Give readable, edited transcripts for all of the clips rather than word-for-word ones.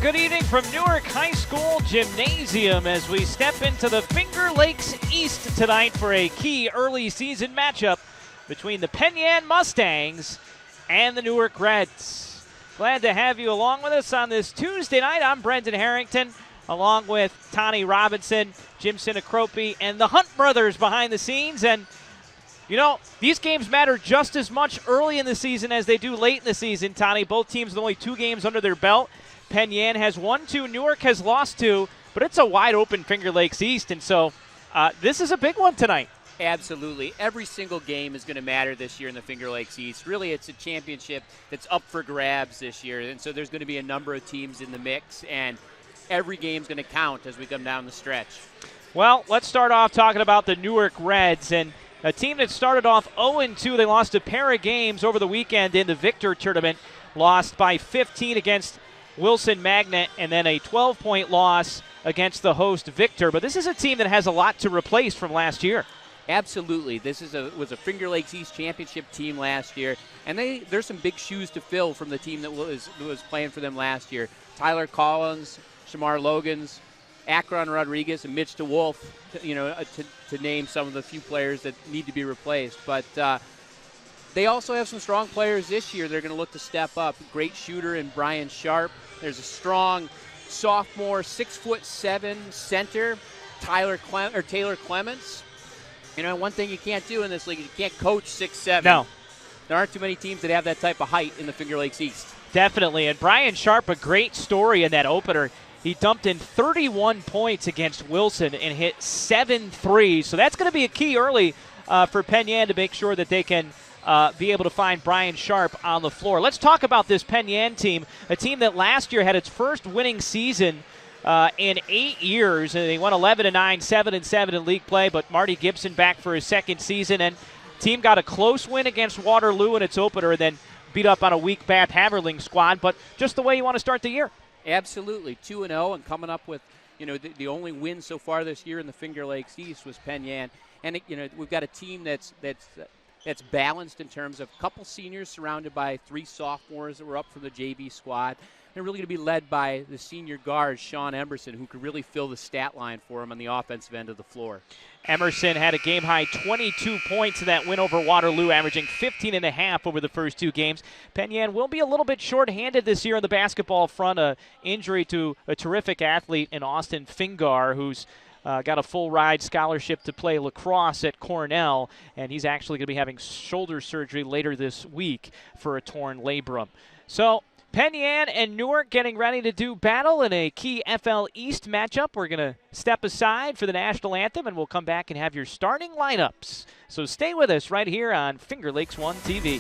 Good evening from Newark High School Gymnasium as we step into the Finger Lakes East tonight for a key early season matchup between the Penn Mustangs and the Newark Reds. Glad to have you along with us on this Tuesday night. I'm Brendan Harrington, along with Tane Robinson, Jim Sinacropi, and the Hunt brothers behind the scenes. And you know, these games matter just as much early in the season as they do late in the season, Tani. Both teams with only 2 games under their belt. Penn has won 2, Newark has lost 2, but it's a wide-open Finger Lakes East, and so this is a big one tonight. Absolutely. Every single game is going to matter this year in the Finger Lakes East. Really, it's a championship that's up for grabs this year, and so there's going to be a number of teams in the mix, and every game's going to count as we come down the stretch. Well, let's start off talking about the Newark Reds, and a team that started off 0-2. They lost a pair of games over the weekend in the Victor tournament, lost by 15 against Wilson Magnet, and then a 12-point loss against the host Victor. But this is a team that has a lot to replace from last year. Absolutely. This was a Finger Lakes East championship team last year, and there's some big shoes to fill from the team that was playing for them last year. Tyler Collins, Shamar Logans, Akron Rodriguez, and Mitch DeWolf, to name some of the few players that need to be replaced. But they also have some strong players this year. They're going to look to step up. Great shooter in Brian Sharp. There's a strong sophomore, 6'7" center, Taylor Clements. You know, one thing you can't do in this league is you can't coach 6'7". No. There aren't too many teams that have that type of height in the Finger Lakes East. Definitely. And Brian Sharp, a great story in that opener. He dumped in 31 points against Wilson and hit 7 threes. So that's going to be a key early for Penn to make sure that they can be able to find Brian Sharp on the floor. Let's talk about this Penn team, a team that last year had its first winning season in 8 years. And they won 11-9, 7-7 in league play, but Marty Gibson back for his second season. And team got a close win against Waterloo in its opener and then beat up on a weak Bath Haverling squad, but just the way you want to start the year. Absolutely, 2-0 and coming up with, the only win so far this year in the Finger Lakes East was Penn. And we've got a team that's balanced in terms of a couple seniors surrounded by 3 sophomores that were up from the JV squad. They're really going to be led by the senior guard, Sean Emerson, who could really fill the stat line for him on the offensive end of the floor. Emerson had a game-high 22 points in that win over Waterloo, averaging 15.5 over the first 2 games. Penn will be a little bit short-handed this year on the basketball front, an injury to a terrific athlete in Austin Fingar, who's got a full-ride scholarship to play lacrosse at Cornell, and he's actually going to be having shoulder surgery later this week for a torn labrum. So Penn and Newark getting ready to do battle in a key FL East matchup. We're going to step aside for the national anthem, and we'll come back and have your starting lineups. So stay with us right here on Finger Lakes 1 TV.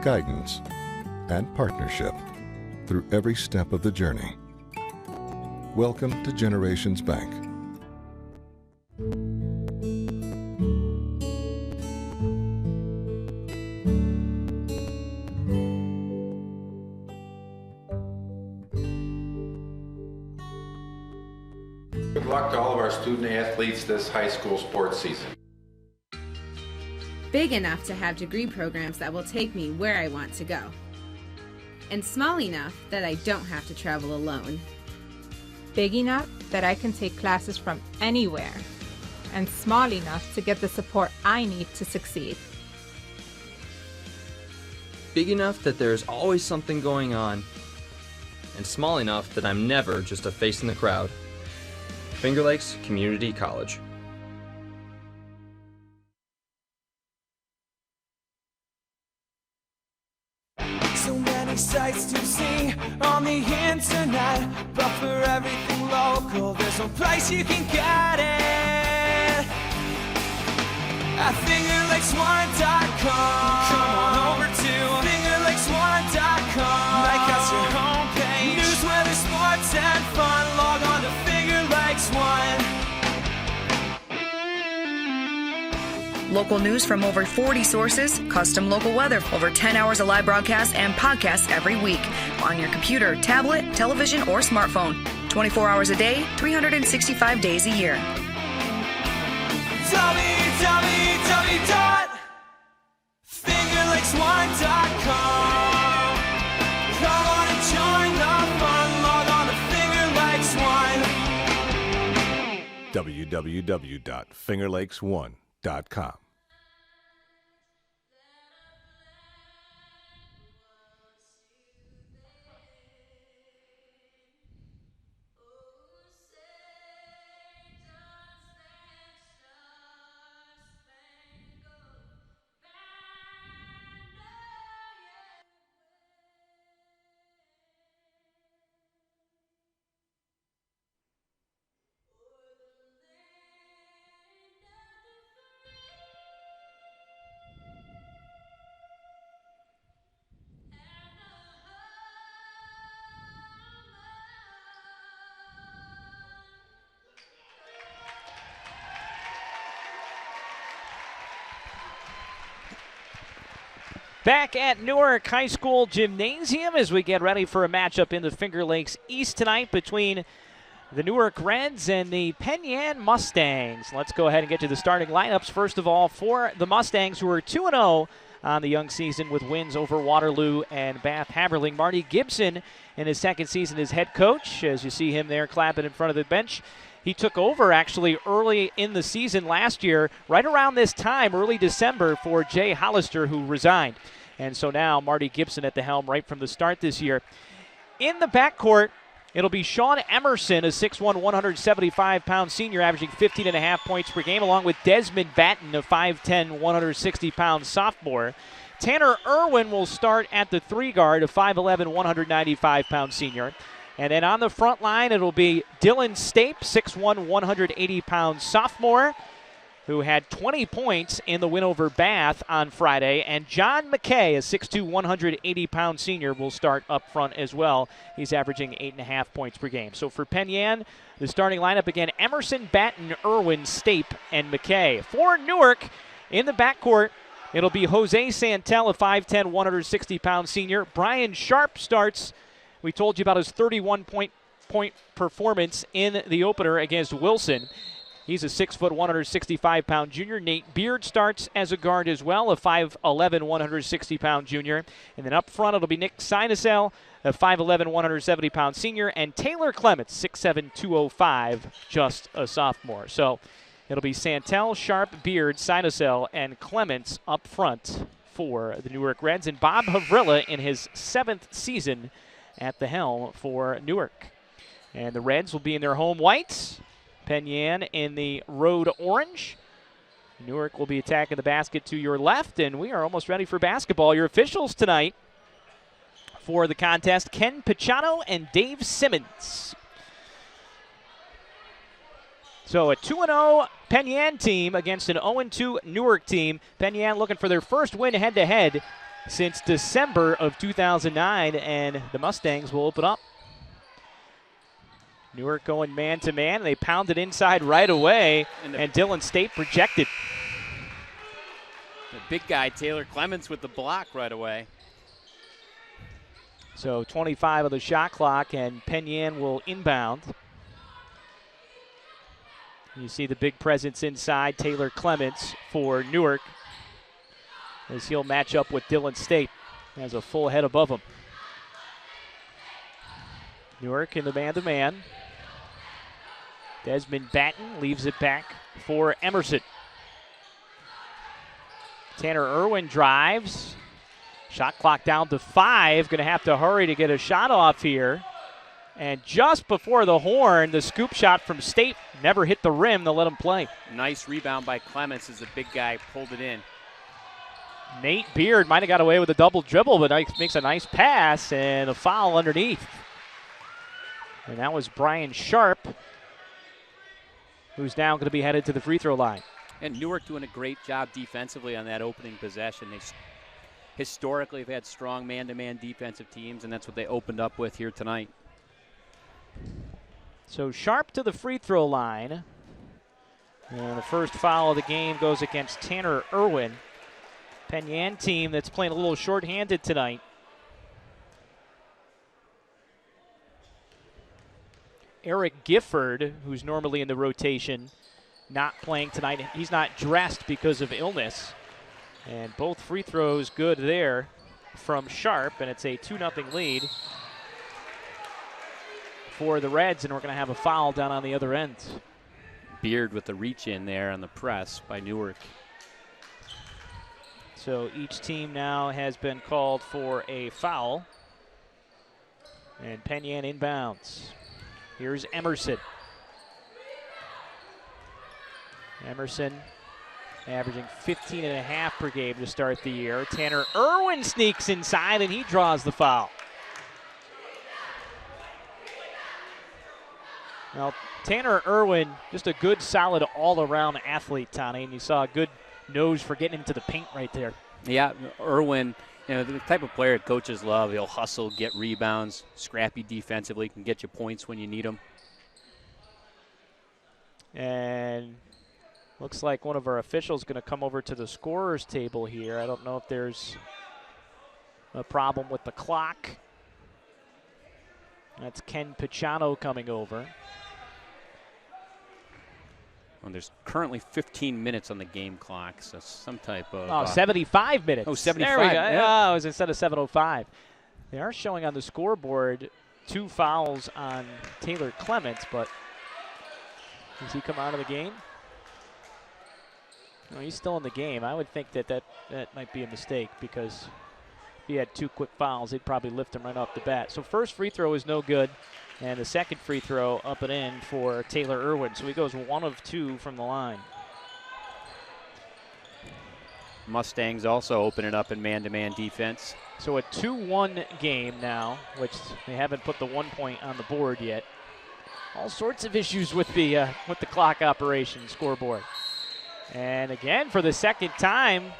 Guidance and partnership through every step of the journey. Welcome to Generations Bank. Good luck to all of our student athletes this high school sports season. Big enough to have degree programs that will take me where I want to go. And small enough that I don't have to travel alone. Big enough that I can take classes from anywhere. And small enough to get the support I need to succeed. Big enough that there's always something going on. And small enough that I'm never just a face in the crowd. Finger Lakes Community College. Sights to see on the internet, but for everything local, there's no place you can get it. At FingerLakes1.com. Come on over to FingerLakes1.com. Make us your homepage. News, weather, sports, and fun. Log on to Finger Lakes 1. Local news from over 40 sources, custom local weather, over 10 hours of live broadcasts and podcasts every week on your computer, tablet, television, or smartphone. 24 hours a day, 365 days a year. www.fingerlakeswine.com. Come on and join the fun, log on to Finger Lakes Wine. www.fingerlakes1.com. Back at Newark High School Gymnasium as we get ready for a matchup in the Finger Lakes East tonight between the Newark Reds and the Penn Mustangs. Let's go ahead and get to the starting lineups. First of all, for the Mustangs, who are 2-0 on the young season with wins over Waterloo and Bath Haberling. Marty Gibson in his second season as head coach, as you see him there clapping in front of the bench. He took over actually early in the season last year, right around this time, early December, for Jay Hollister, who resigned. And so now Marty Gibson at the helm right from the start this year. In the backcourt, it'll be Sean Emerson, a 6'1", 175-pound senior, averaging 15.5 points per game, along with Desmond Batten, a 5'10", 160-pound sophomore. Tanner Irwin will start at the 3 guard, a 5'11", 195-pound senior. And then on the front line, it'll be Dylan Stape, 6'1", 180-pound sophomore, who had 20 points in the win over Bath on Friday. And John McKay, a 6'2", 180-pound senior, will start up front as well. He's averaging 8.5 points per game. So for Penn Yan, the starting lineup again, Emerson, Batten, Irwin, Stape, and McKay. For Newark, in the backcourt, it'll be Jose Santel, a 5'10", 160-pound senior. Brian Sharp starts. We told you about his 31-point performance in the opener against Wilson. He's a 6', 165-pound junior. Nate Beard starts as a guard as well, a 5'11", 160-pound junior. And then up front, it'll be Nick Sinusel, a 5'11", 170-pound senior, and Taylor Clements, 6'7", 205, just a sophomore. So it'll be Santel, Sharp, Beard, Sinusel, and Clements up front for the Newark Reds. And Bob Havrilla in his 7th season at the helm for Newark. And the Reds will be in their home whites. Penn Yan in the road orange. Newark will be attacking the basket to your left, and we are almost ready for basketball. Your officials tonight for the contest, Ken Picciano and Dave Simmons. So a 2-0 Penn Yan team against an 0-2 Newark team. Penn Yan looking for their first win head-to-head since December of 2009, and the Mustangs will open up. Newark going man-to-man. They pound it inside right away, and Dylan State projected. The big guy, Taylor Clements, with the block right away. So 25 of the shot clock, and Penn Yan will inbound. You see the big presence inside, Taylor Clements for Newark, as he'll match up with Dylan State. Has a full head above him. Newark in the man-to-man. Desmond Batten leaves it back for Emerson. Tanner Irwin drives. Shot clock down to 5. Going to have to hurry to get a shot off here. And just before the horn, the scoop shot from State never hit the rim. They'll let him play. Nice rebound by Clements as the big guy pulled it in. Nate Beard might have got away with a double dribble, but makes a nice pass and a foul underneath. And that was Brian Sharp, who's now going to be headed to the free throw line. And Newark doing a great job defensively on that opening possession. They historically have had strong man-to-man defensive teams, and that's what they opened up with here tonight. So Sharp to the free throw line And the first foul of the game goes against Tanner Irwin. Penn Yan team that's playing a little short-handed tonight. Eric Gifford, who's normally in the rotation, not playing tonight. He's not dressed because of illness. And both free throws good there from Sharp, and it's a 2-0 lead for the Reds, and we're going to have a foul down on the other end. Beard with the reach in there on the press by Newark. So each team now has been called for a foul. And Penn Yan inbounds. Here's Emerson. Emerson averaging 15.5 per game to start the year. Tanner Irwin sneaks inside and he draws the foul. Now, Tanner Irwin, just a good, solid, all-around athlete, Tony, and you saw a good nose for getting into the paint right there. Yeah, Irwin, the type of player coaches love. He'll hustle, get rebounds, scrappy defensively, can get you points when you need them. And looks like one of our officials going to come over to the scorer's table here. I don't know if there's a problem with the clock. That's Ken Picciano coming over. Well, there's currently 15 minutes on the game clock, so some type of... 75 minutes. Oh, 75. There we go. Yeah. Oh, it was instead of 7:05. They are showing on the scoreboard 2 fouls on Taylor Clements, but does he come out of the game? No, he's still in the game. I would think that might be a mistake because if he had 2 quick fouls, they'd probably lift him right off the bat. So first free throw is no good. And the second free throw up and in for Taylor Irwin. So he goes 1 of 2 from the line. Mustangs also opening up in man-to-man defense. So a 2-1 game now, which they haven't put the 1 point on the board yet. All sorts of issues with the clock operation scoreboard. And again, for the second time,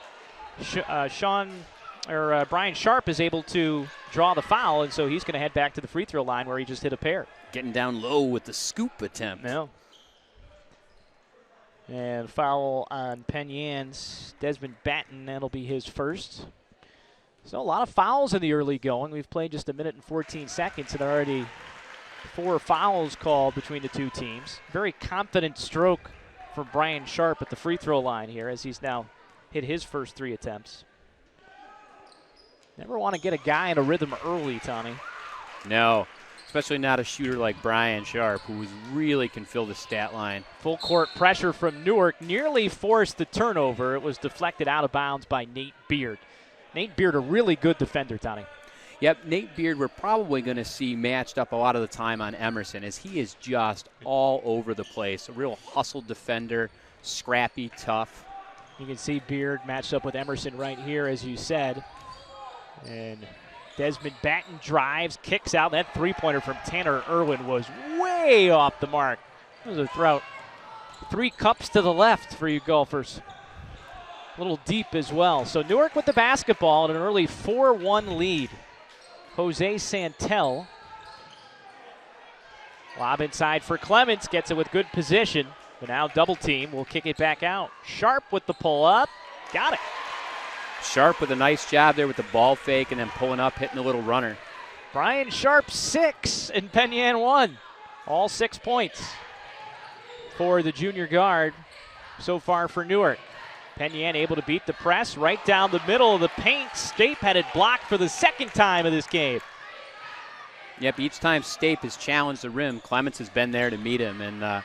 Brian Sharp is able to draw the foul, and so he's going to head back to the free throw line where he just hit a pair. Getting down low with the scoop attempt. No. And foul on Penn Yan's Desmond Batten. That'll be his first. So a lot of fouls in the early going. We've played just 1 minute and 14 seconds, and already 4 fouls called between the two teams. Very confident stroke from Brian Sharp at the free throw line here as he's now hit his first 3 attempts. Never want to get a guy in a rhythm early, Tommy. No, especially not a shooter like Brian Sharp, who really can fill the stat line. Full court pressure from Newark nearly forced the turnover. It was deflected out of bounds by Nate Beard. Nate Beard, a really good defender, Tommy. Yep, Nate Beard we're probably going to see matched up a lot of the time on Emerson, as he is just all over the place. A real hustle defender, scrappy, tough. You can see Beard matched up with Emerson right here, as you said. And Desmond Batten drives, kicks out. That three-pointer from Tanner Irwin was way off the mark. That was a throw. 3 cups to the left for you golfers. A little deep as well. So Newark with the basketball and an early 4-1 lead. Jose Santel. Lob inside for Clements. Gets it with good position. But now double team will kick it back out. Sharp with the pull up. Got it. Sharp with a nice job there with the ball fake and then pulling up, hitting a little runner. Brian Sharp 6 and Penn Yan 1. All 6 points for the junior guard so far for Newark. Penn Yan able to beat the press right down the middle of the paint. Stape had it blocked for the second time of this game. Yep, each time Stape has challenged the rim, Clements has been there to meet him, and a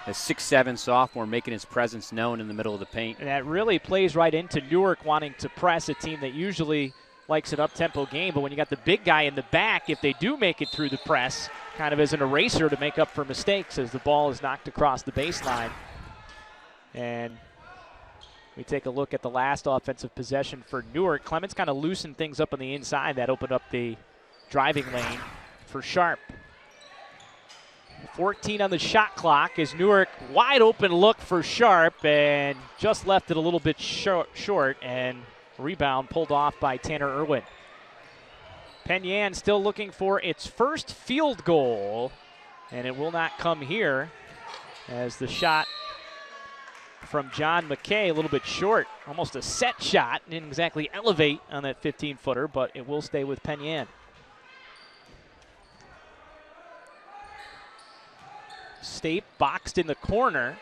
6'7" sophomore making his presence known in the middle of the paint. And that really plays right into Newark wanting to press, a team that usually likes an up-tempo game. But when you got the big guy in the back, if they do make it through the press, kind of as an eraser to make up for mistakes as the ball is knocked across the baseline. And we take a look at the last offensive possession for Newark. Clements kind of loosened things up on the inside. That opened up the driving lane for Sharp. 14 on the shot clock as Newark wide open look for Sharp and just left it a little bit short, and rebound pulled off by Tanner Irwin. Penn Yan still looking for its first field goal, and it will not come here as the shot from John McKay, a little bit short. Almost a set shot. Didn't exactly elevate on that 15-footer, but it will stay with Penn Yan. Stape boxed in the corner.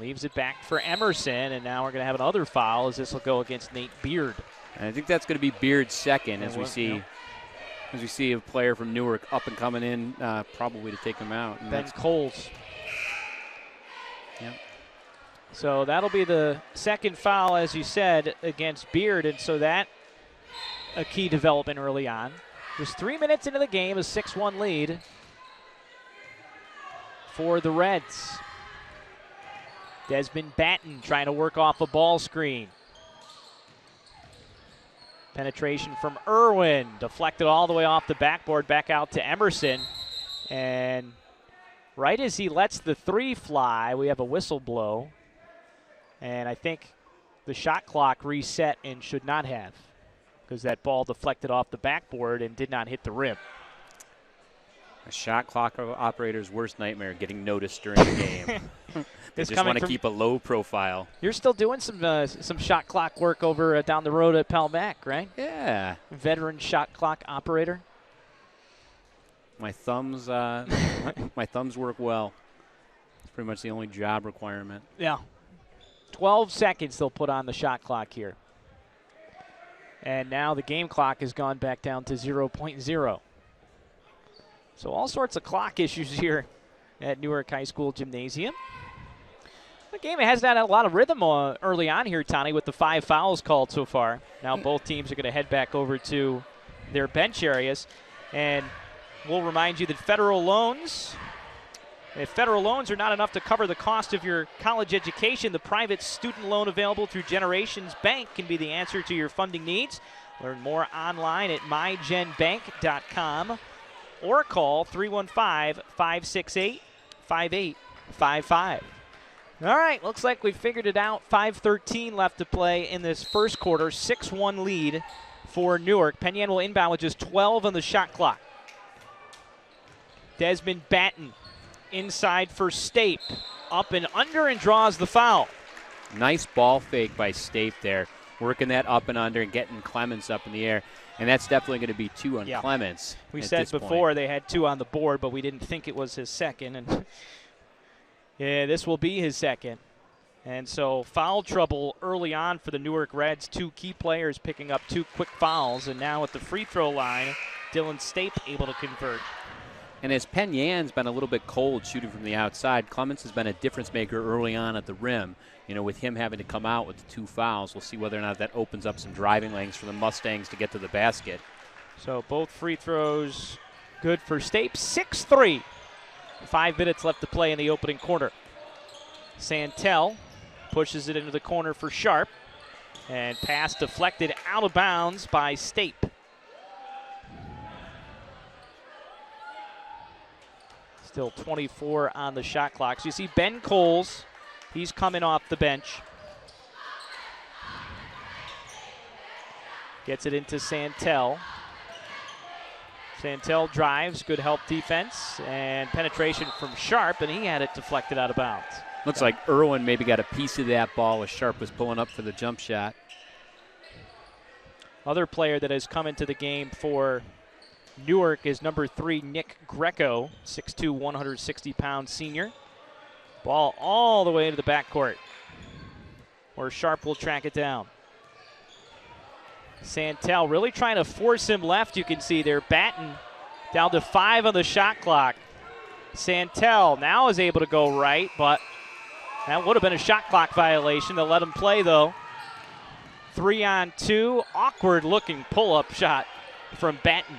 Leaves it back for Emerson, and now we're going to have another foul as this will go against Nate Beard. And I think that's going to be Beard's second as we see a player from Newark up and coming in, probably to take him out. And Ben Coles. Yep. So that'll be the second foul, as you said, against Beard, and so that a key development early on. Just 3 minutes into the game, a 6-1 lead for the Reds. Desmond Batten trying to work off a ball screen. Penetration from Irwin, deflected all the way off the backboard, back out to Emerson. And right as he lets the three fly, we have a whistle blow. And I think the shot clock reset and should not have, because that ball deflected off the backboard and did not hit the rim. A shot clock operator's worst nightmare, getting noticed during the game. They just want to keep a low profile. You're still doing some shot clock work over down the road at Palmac, right? Yeah. Veteran shot clock operator. My thumbs work well. It's pretty much the only job requirement. Yeah. 12 seconds they'll put on the shot clock here. And now the game clock has gone back down to 0.0. So all sorts of clock issues here at Newark High School Gymnasium. The game hasn't had a lot of rhythm early on here, Tony, with the 5 fouls called so far. Now both teams are going to head back over to their bench areas. And we'll remind you that federal loans, if federal loans are not enough to cover the cost of your college education, the private student loan available through Generations Bank can be the answer to your funding needs. Learn more online at mygenbank.com. or call 315-568-5855. All right, looks like we figured it out. 5:13 left to play in this first quarter. 6-1 lead for Newark. Penn Yan will inbound with just 12 on the shot clock. Desmond Batten inside for Stape. Up and under and draws the foul. Nice ball fake by Stape there. Working that up and under and getting Clements up in the air. And that's definitely going to be 2 on Clements. We said before they had 2 on the board, but we didn't think it was his second. And yeah, this will be his second. And so foul trouble early on for the Newark Reds. 2 key players picking up 2 quick fouls. And now at the free throw line, Dylan Stape able to convert. And as Penn Yan's been a little bit cold shooting from the outside, Clements has been a difference maker early on at the rim. You know, with him having to come out with the 2 fouls, we'll see whether or not that opens up some driving lanes for the Mustangs to get to the basket. So both free throws good for Stape. 6-3. 5 minutes left to play in the opening quarter. Santel pushes it into the corner for Sharp. And pass deflected out of bounds by Stape. Still 24 on the shot clock. So you see Ben Coles, he's coming off the bench. Gets it into Santel. Santel drives, good help defense, and penetration from Sharp, and he had it deflected out of bounds. Looks like Irwin maybe got a piece of that ball as Sharp was pulling up for the jump shot. Other player that has come into the game for Newark is number 3, Nick Greco, 6'2", 160-pound senior. Ball all the way to the backcourt, where Sharp will track it down. Santel really trying to force him left, you can see there. Batten down to 5 on the shot clock. Santel now is able to go right, but that would have been a shot clock violation. They'll let him play, though. 3-on-2, awkward-looking pull-up shot from Batten.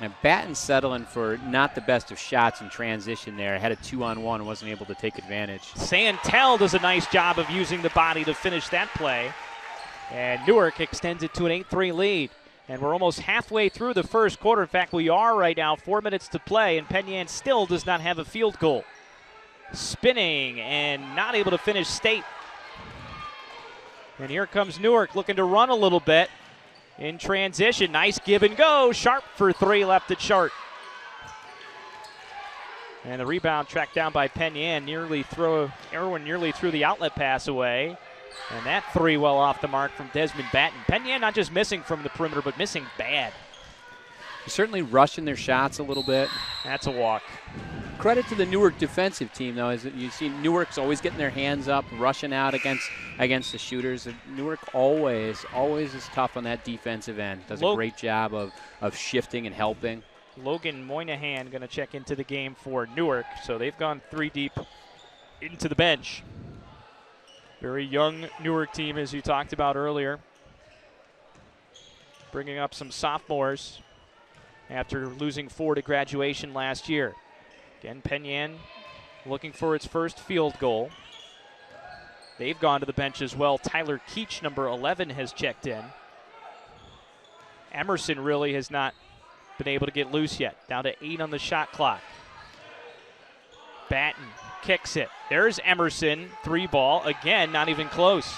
And Batten settling for not the best of shots in transition there. Had a 2-on-1 and wasn't able to take advantage. Santel does a nice job of using the body to finish that play. And Newark extends it to an 8-3 lead. And we're almost halfway through the first quarter. In fact, we are right now, 4 minutes to play, and Penn Yan still does not have a field goal. Spinning and not able to finish State. And here comes Newark looking to run a little bit. In transition, nice give and go. Sharp for 3, left it short. And the rebound tracked down by Penn, Irwin nearly threw the outlet pass away. And that three well off the mark from Desmond Batten. Penn not just missing from the perimeter, but missing bad. Certainly rushing their shots a little bit. That's a walk. Credit to the Newark defensive team, though, is that you see Newark's always getting their hands up, rushing out against the shooters. And Newark always is tough on that defensive end. Does a great job of shifting and helping. Logan Moynihan going to check into the game for Newark, so they've gone 3 deep into the bench. Very young Newark team, as you talked about earlier. Bringing up some sophomores after losing 4 to graduation last year. Again, Penn looking for its first field goal. They've gone to the bench as well. Tyler Keach, number 11, has checked in. Emerson really has not been able to get loose yet. Down to 8 on the shot clock. Batten kicks it. There's Emerson, 3 ball. Again, not even close.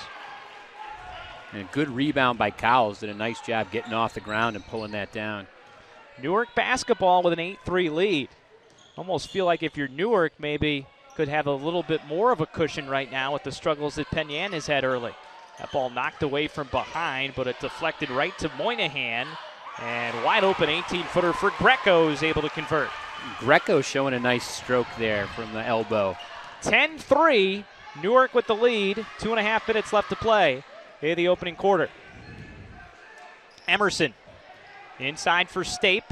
And a good rebound by Cowles. Did a nice job getting off the ground and pulling that down. Newark basketball with an 8-3 lead. Almost feel like if you're Newark, maybe could have a little bit more of a cushion right now with the struggles that Penn has had early. That ball knocked away from behind, but it deflected right to Moynihan. And wide open 18-footer for Greco is able to convert. Greco showing a nice stroke there from the elbow. 10-3, Newark with the lead. 2.5 minutes left to play in the opening quarter. Emerson inside for Stape.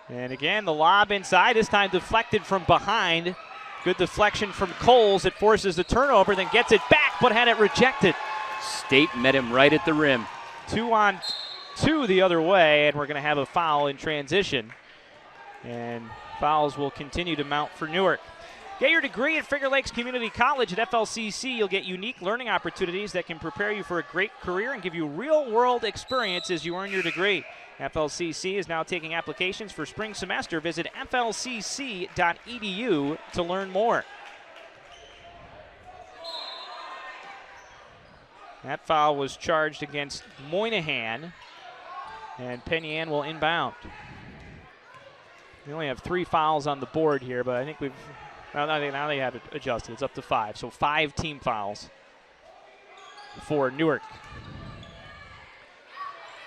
And again, the lob inside, this time deflected from behind. Good deflection from Coles. It forces the turnover, then gets it back, but had it rejected. Stape met him right at the rim. 2-on-2 the other way, and we're going to have a foul in transition. And fouls will continue to mount for Newark. Get your degree at Finger Lakes Community College at FLCC. You'll get unique learning opportunities that can prepare you for a great career and give you real-world experience as you earn your degree. FLCC is now taking applications for spring semester. Visit flcc.edu to learn more. That foul was charged against Moynihan, and Penn will inbound. We only have 3 fouls on the board here, but I think now they have it adjusted. It's up to 5, so 5 team fouls for Newark.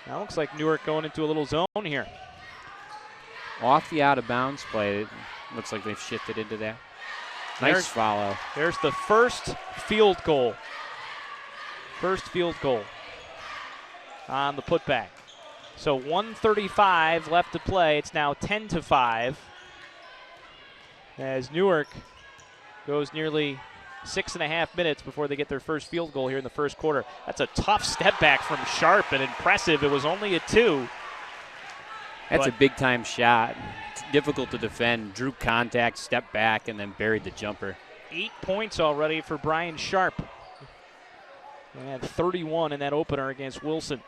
Now looks like Newark going into a little zone here. Off the out-of-bounds play, it looks like they've shifted into that. Nice follow. There's the first field goal. First field goal on the putback. So 1:35 left to play. It's now 10-5 as Newark goes nearly 6.5 minutes before they get their first field goal here in the first quarter. That's a tough step back from Sharp and impressive. It was only a 2. That's a big-time shot. It's difficult to defend. Drew contact, stepped back, and then buried the jumper. 8 points already for Brian Sharp. He had 31 in that opener against Wilson.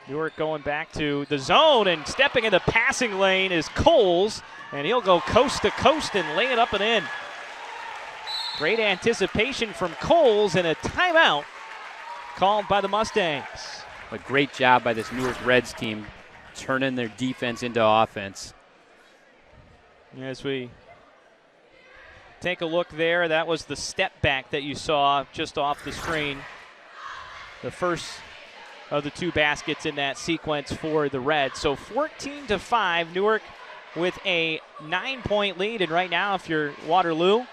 Newark going back to the zone, and stepping in the passing lane is Coles, and he'll go coast to coast and lay it up and in. Great anticipation from Coles, and a timeout called by the Mustangs. A great job by this Newark Reds team turning their defense into offense. As we take a look there, that was the step back that you saw just off the screen. The first of the 2 baskets in that sequence for the Reds. So 14-5, Newark with a 9-point lead. And right now, if you're Waterloo,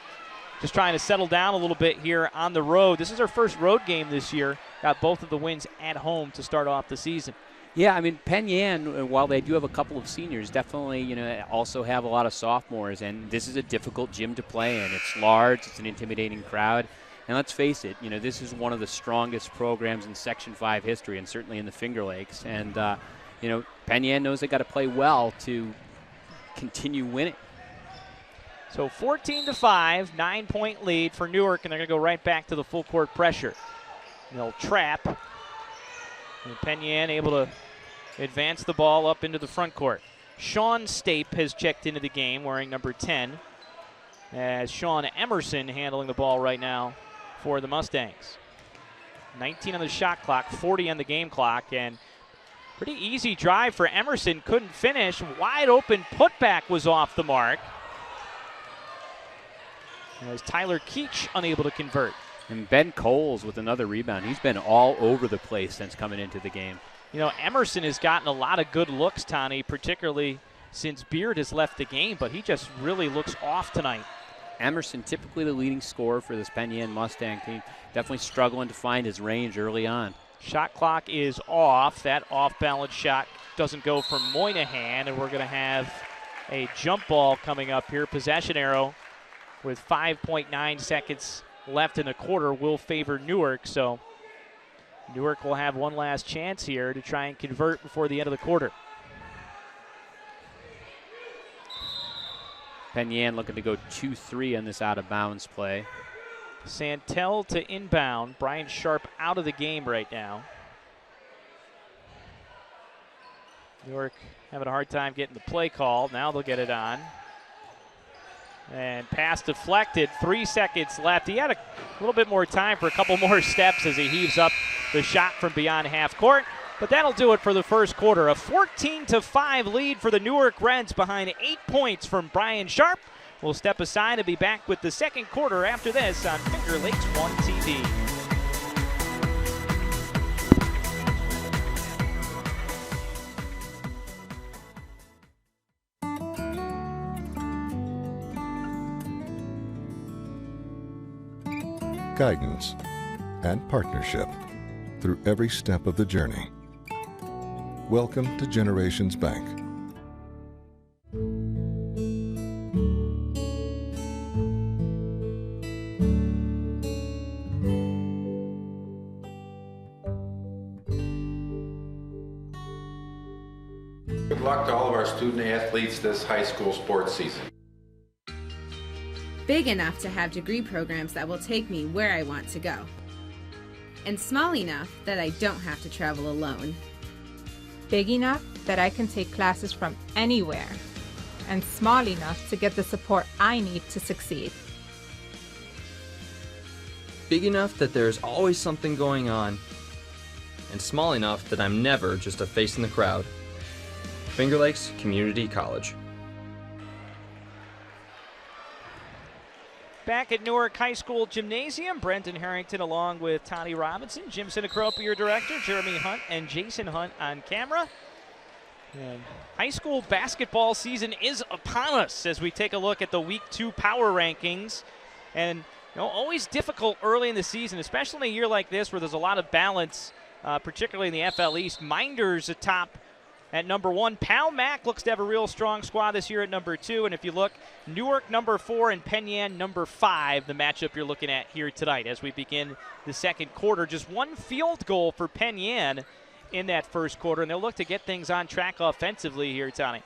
just trying to settle down a little bit here on the road. This is our first road game this year. Got both of the wins at home to start off the season. Yeah, I mean, Penn, while they do have a couple of seniors, definitely, also have a lot of sophomores, and this is a difficult gym to play in. It's large, it's an intimidating crowd, and let's face it, this is one of the strongest programs in Section 5 history, and certainly in the Finger Lakes. And, Penn knows they got to play well to continue winning. So 14-5, 9-point lead for Newark, and they're going to go right back to the full court pressure. They'll trap, and Penn able to advance the ball up into the front court. Sean Stape has checked into the game wearing number 10, as Sean Emerson handling the ball right now for the Mustangs. 19 on the shot clock, 40 on the game clock, and Pretty easy drive for Emerson, couldn't finish. Wide open putback was off the mark. As Tyler Keach unable to convert. And Ben Coles with another rebound. He's been all over the place since coming into the game. You know, Emerson has gotten a lot of good looks, Tani, particularly since Beard has left the game, but he just really looks off tonight. Emerson, typically the leading scorer for this Penn Mustang team, definitely struggling to find his range early on. Shot clock is off. That off-balance shot doesn't go for Moynihan, and we're going to have a jump ball coming up here. Possession arrow with 5.9 seconds left in the quarter will favor Newark, so Newark will have one last chance here to try and convert before the end of the quarter. Penn looking to go 2-3 on this out-of-bounds play. Santel to inbound. Brian Sharp out of the game right now. Newark having a hard time getting the play call. Now they'll get it on. And pass deflected. 3 seconds left. He had a little bit more time for a couple more steps as he heaves up the shot from beyond half court. But that'll do it for the first quarter. A 14-5 lead for the Newark Reds behind 8 points from Brian Sharp. We'll step aside and be back with the second quarter after this on Finger Lakes 1 TV. Guidance and partnership through every step of the journey. Welcome to Generations Bank. Good luck to all of our student athletes this high school sports season. Big enough to have degree programs that will take me where I want to go. And small enough that I don't have to travel alone. Big enough that I can take classes from anywhere. And small enough to get the support I need to succeed. Big enough that there's always something going on. And small enough that I'm never just a face in the crowd. Finger Lakes Community College. Back at Newark High School Gymnasium, Brendan Harrington along with Tani Robinson, Jim Sinacropa, your director, Jeremy Hunt and Jason Hunt on camera. And high school basketball season is upon us as we take a look at the Week 2 power rankings. And always difficult early in the season, especially in a year like this where there's a lot of balance, particularly in the FL East. Minders atop at number 1. Pal Mac looks to have a real strong squad this year at number 2. And if you look, Newark number 4 and Penn number 5, the matchup you're looking at here tonight as we begin the second quarter. Just one field goal for Penn in that first quarter, and they'll look to get things on track offensively here, Tony.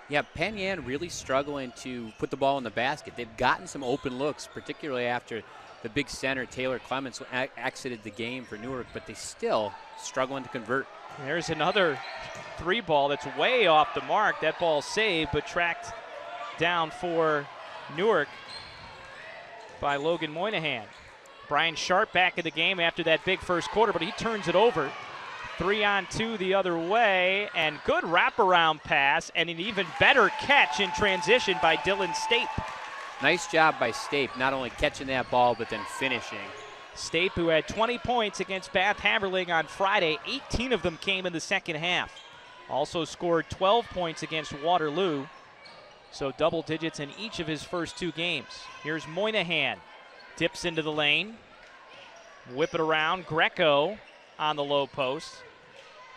Yeah, Penn really struggling to put the ball in the basket. They've gotten some open looks, particularly after the big center, Taylor Clements, exited the game for Newark, but they still struggling to convert. There's another 3 ball that's way off the mark. That ball saved, but tracked down for Newark by Logan Moynihan. Brian Sharp back in the game after that big first quarter, but he turns it over. 3-on-2 the other way, and good wraparound pass, and an even better catch in transition by Dylan Stape. Nice job by Stape, not only catching that ball, but then finishing. Stape, who had 20 points against Bath Haverling on Friday, 18 of them came in the second half. Also scored 12 points against Waterloo, so double digits in each of his first 2 games. Here's Moynihan, dips into the lane, whip it around, Greco on the low post.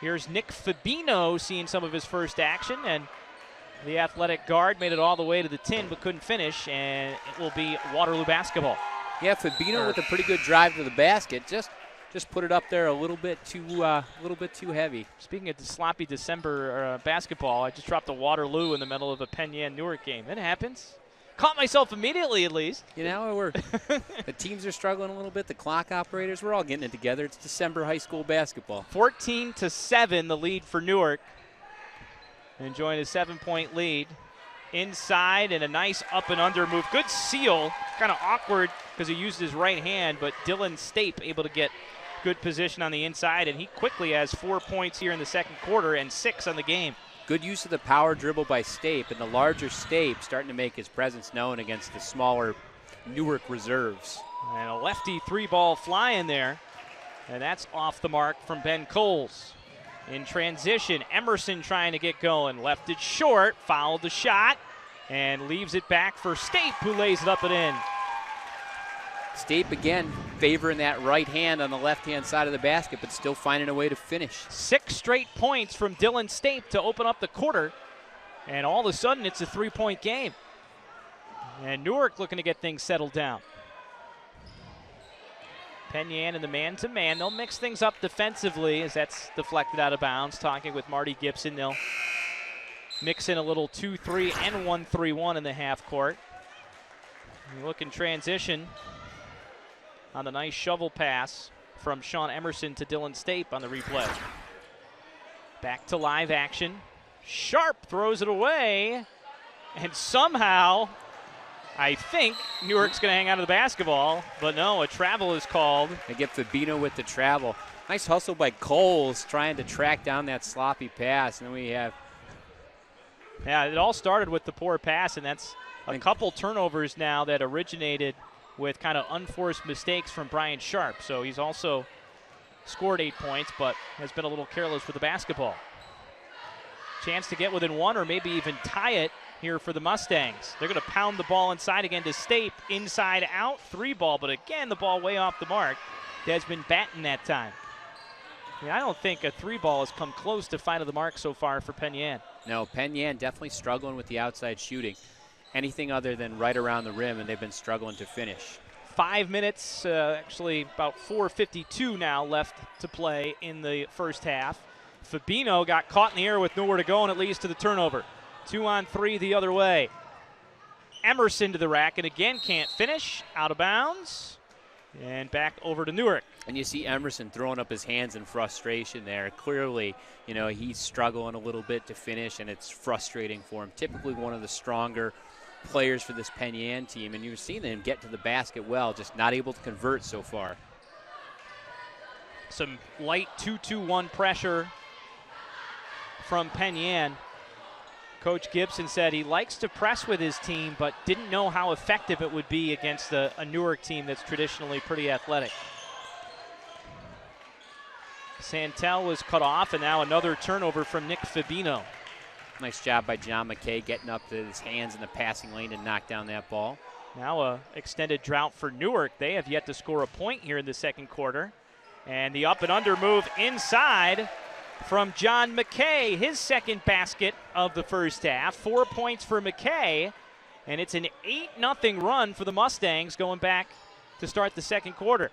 Here's Nick Fabino seeing some of his first action, and the athletic guard made it all the way to the tin but couldn't finish, and it will be Waterloo basketball. Yeah, Fabino with a pretty good drive to the basket. Just put it up there a little bit too heavy. Speaking of the sloppy December basketball, I just dropped a Waterloo in the middle of a Penn Newark game. It happens. Caught myself immediately, at least. You know, the teams are struggling a little bit. The clock operators, we're all getting it together. It's December high school basketball. 14-7, the lead for Newark. Enjoying a 7-point lead. Inside and a nice up and under move. Good seal. Kind of awkward because he used his right hand, but Dylan Stape able to get good position on the inside, and he quickly has 4 points here in the second quarter and 6 on the game. Good use of the power dribble by Stape, and the larger Stape starting to make his presence known against the smaller Newark reserves. And a lefty 3-ball flying there, and that's off the mark from Ben Coles. In transition, Emerson trying to get going. Left it short, fouled the shot, and leaves it back for Stape, who lays it up and in. Stape again favoring that right hand on the left-hand side of the basket, but still finding a way to finish. 6 straight points from Dylan Stape to open up the quarter, and all of a sudden it's a 3-point game. And Newark looking to get things settled down. Penn Yan in the man-to-man. They'll mix things up defensively as that's deflected out of bounds. Talking with Marty Gibson, they'll mix in a little 2-3 and 1-3-1 in the half court. You look in transition on the nice shovel pass from Sean Emerson to Dylan Stape on the replay. Back to live action. Sharp throws it away, and somehow I think Newark's going to hang out of the basketball, but no, a travel is called. They get Fabino with the travel. Nice hustle by Coles trying to track down that sloppy pass, and then we have... Yeah, it all started with the poor pass, and that's a couple turnovers now that originated with kind of unforced mistakes from Brian Sharp. So he's also scored 8 points, but has been a little careless with the basketball. Chance to get within 1 or maybe even tie it here for the Mustangs. They're going to pound the ball inside again to Stape. Inside out, 3-ball, but again, the ball way off the mark. Desmond Batten that time. Yeah, I don't think a 3-ball has come close to finding the mark so far for Penn Yan. No, Penn Yan definitely struggling with the outside shooting. Anything other than right around the rim, and they've been struggling to finish. 5 minutes, actually about 4:52 now left to play in the first half. Fabino got caught in the air with nowhere to go, and it leads to the turnover. 2-on-3 the other way. Emerson to the rack, and again can't finish. Out of bounds, and back over to Newark. And you see Emerson throwing up his hands in frustration there. Clearly, you know, he's struggling a little bit to finish, and it's frustrating for him. Typically one of the stronger players for this Penn Yan team, and you've seen him get to the basket well, just not able to convert so far. Some light 2-2-1 pressure from Penn Yan. Coach Gibson said he likes to press with his team, but didn't know how effective it would be against a Newark team that's traditionally pretty athletic. Santel was cut off, and now another turnover from Nick Fabino. Nice job by John McKay getting up to his hands in the passing lane to knock down that ball. Now a extended drought for Newark. They have yet to score a point here in the second quarter. And the up and under move inside from John McKay, his second basket of the first half. 4 points for McKay, and it's an 8-0 run for the Mustangs going back to start the second quarter.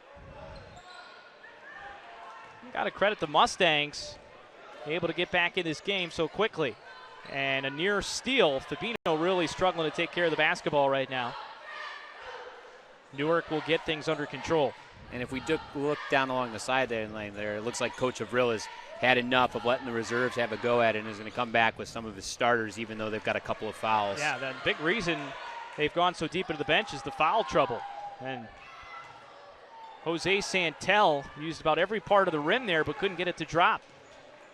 Got to credit the Mustangs, able to get back in this game so quickly. And a near steal. Fabino really struggling to take care of the basketball right now. Newark will get things under control. And if we look down along the sideline there, it looks like Coach Avril has had enough of letting the reserves have a go at it and is going to come back with some of his starters, even though they've got a couple of fouls. Yeah, the big reason they've gone so deep into the bench is the foul trouble. And Jose Santel used about every part of the rim there, but couldn't get it to drop.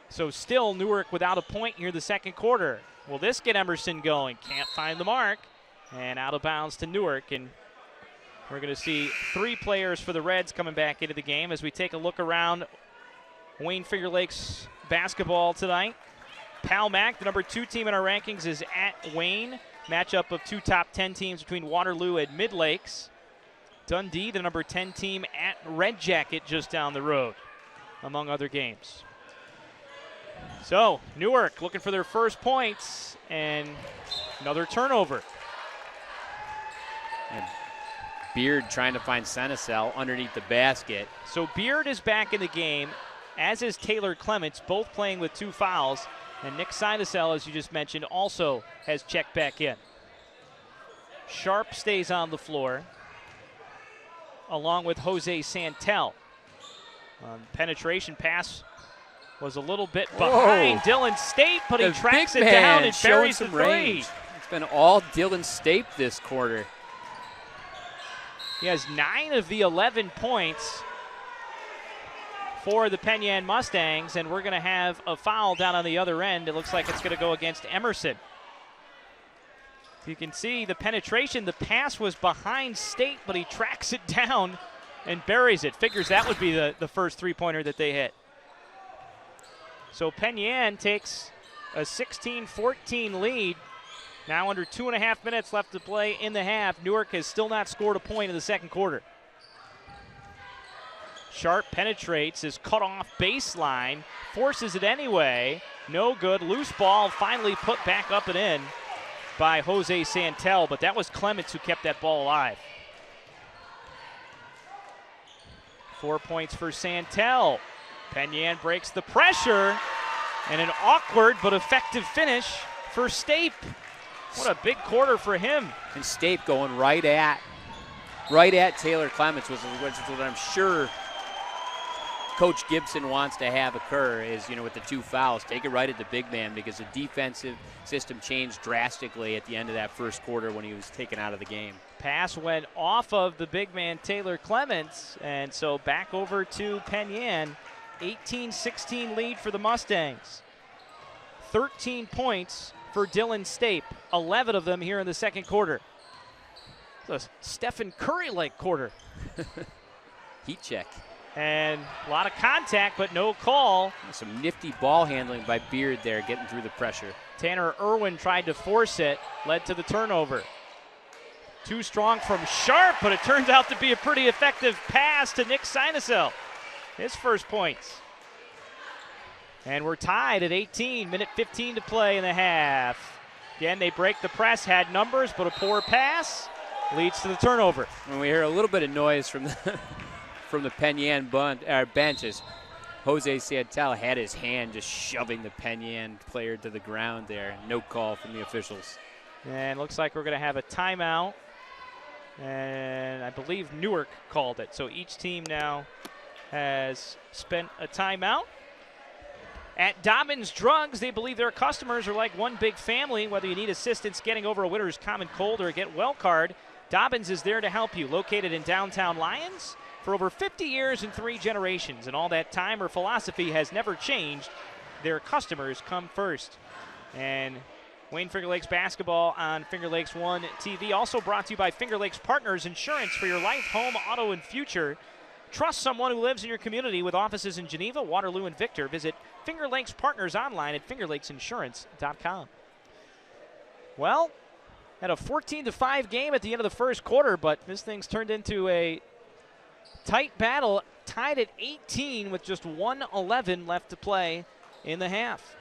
So still Newark without a point here in the second quarter. Will this get Emerson going? Can't find the mark. And out of bounds to Newark. And we're going to see 3 players for the Reds coming back into the game as we take a look around Wayne Finger Lakes basketball tonight. Pal Mac, the number 2 team in our rankings, is at Wayne. Matchup of 2 top 10 teams between Waterloo and Mid Lakes. Dundee, the number 10 team, at Red Jacket just down the road, among other games. So Newark looking for their first points, and another turnover. And Beard trying to find Senecal underneath the basket. So Beard is back in the game, as is Taylor Clements, both playing with 2 fouls. And Nick Senecal, as you just mentioned, also has checked back in. Sharp stays on the floor, along with Jose Santel. Penetration pass was a little bit behind Dylan Stape, but he tracks it down and buries the 3. It's been all Dylan Stape this quarter. He has 9 of the 11 points. for the Penn Yan Mustangs, and we're going to have a foul down on the other end. It looks like it's going to go against Emerson. You can see the penetration. The pass was behind State, but he tracks it down and buries it. Figures that would be the first three-pointer that they hit. So Penn Yan takes a 16-14 lead. Now under 2.5 minutes left to play in the half. Newark has still not scored a point in the second quarter. Sharp penetrates, is cut off baseline, forces it anyway. No good. Loose ball finally put back up and in by Jose Santel, but that was Clements who kept that ball alive. 4 points for Santel. Penn Yan breaks the pressure, and an awkward but effective finish for Stape. What a big quarter for him. And Stape going right at Taylor Clements, which is what I'm sure Coach Gibson wants to have occur is, with the 2 fouls, take it right at the big man, because the defensive system changed drastically at the end of that first quarter when he was taken out of the game. Pass went off of the big man Taylor Clements, and so back over to Penn Yan. 18-16 lead for the Mustangs. 13 points for Dylan Stape, 11 of them here in the second quarter. It's a Stephen Curry-like quarter. Heat check. And a lot of contact, but no call. Some nifty ball handling by Beard there, getting through the pressure. Tanner Irwin tried to force it, led to the turnover. Too strong from Sharp, but it turns out to be a pretty effective pass to Nick Sinusel. His first points. And we're tied at 18, minute 15 to play in the half. Again, they break the press, had numbers, but a poor pass leads to the turnover. And we hear a little bit of noise from the from the Penn Yan bench as Jose Santel had his hand just shoving the Penn Yan player to the ground there. No call from the officials. And looks like we're going to have a timeout. And I believe Newark called it. So each team now has spent a timeout. At Dobbins Drugs, they believe their customers are like one big family. Whether you need assistance getting over a winter's common cold or a get well card, Dobbins is there to help you. Located in downtown Lyons for over 50 years and 3 generations. And all that time, or philosophy has never changed. Their customers come first. And Wayne Finger Lakes basketball on Finger Lakes 1 TV. Also brought to you by Finger Lakes Partners Insurance for your life, home, auto, and future. Trust someone who lives in your community with offices in Geneva, Waterloo, and Victor. Visit Finger Lakes Partners online at fingerlakesinsurance.com. Well, had a 14-5 game at the end of the first quarter, but this thing's turned into a tight battle, tied at 18 with just 1:11 left to play in the half.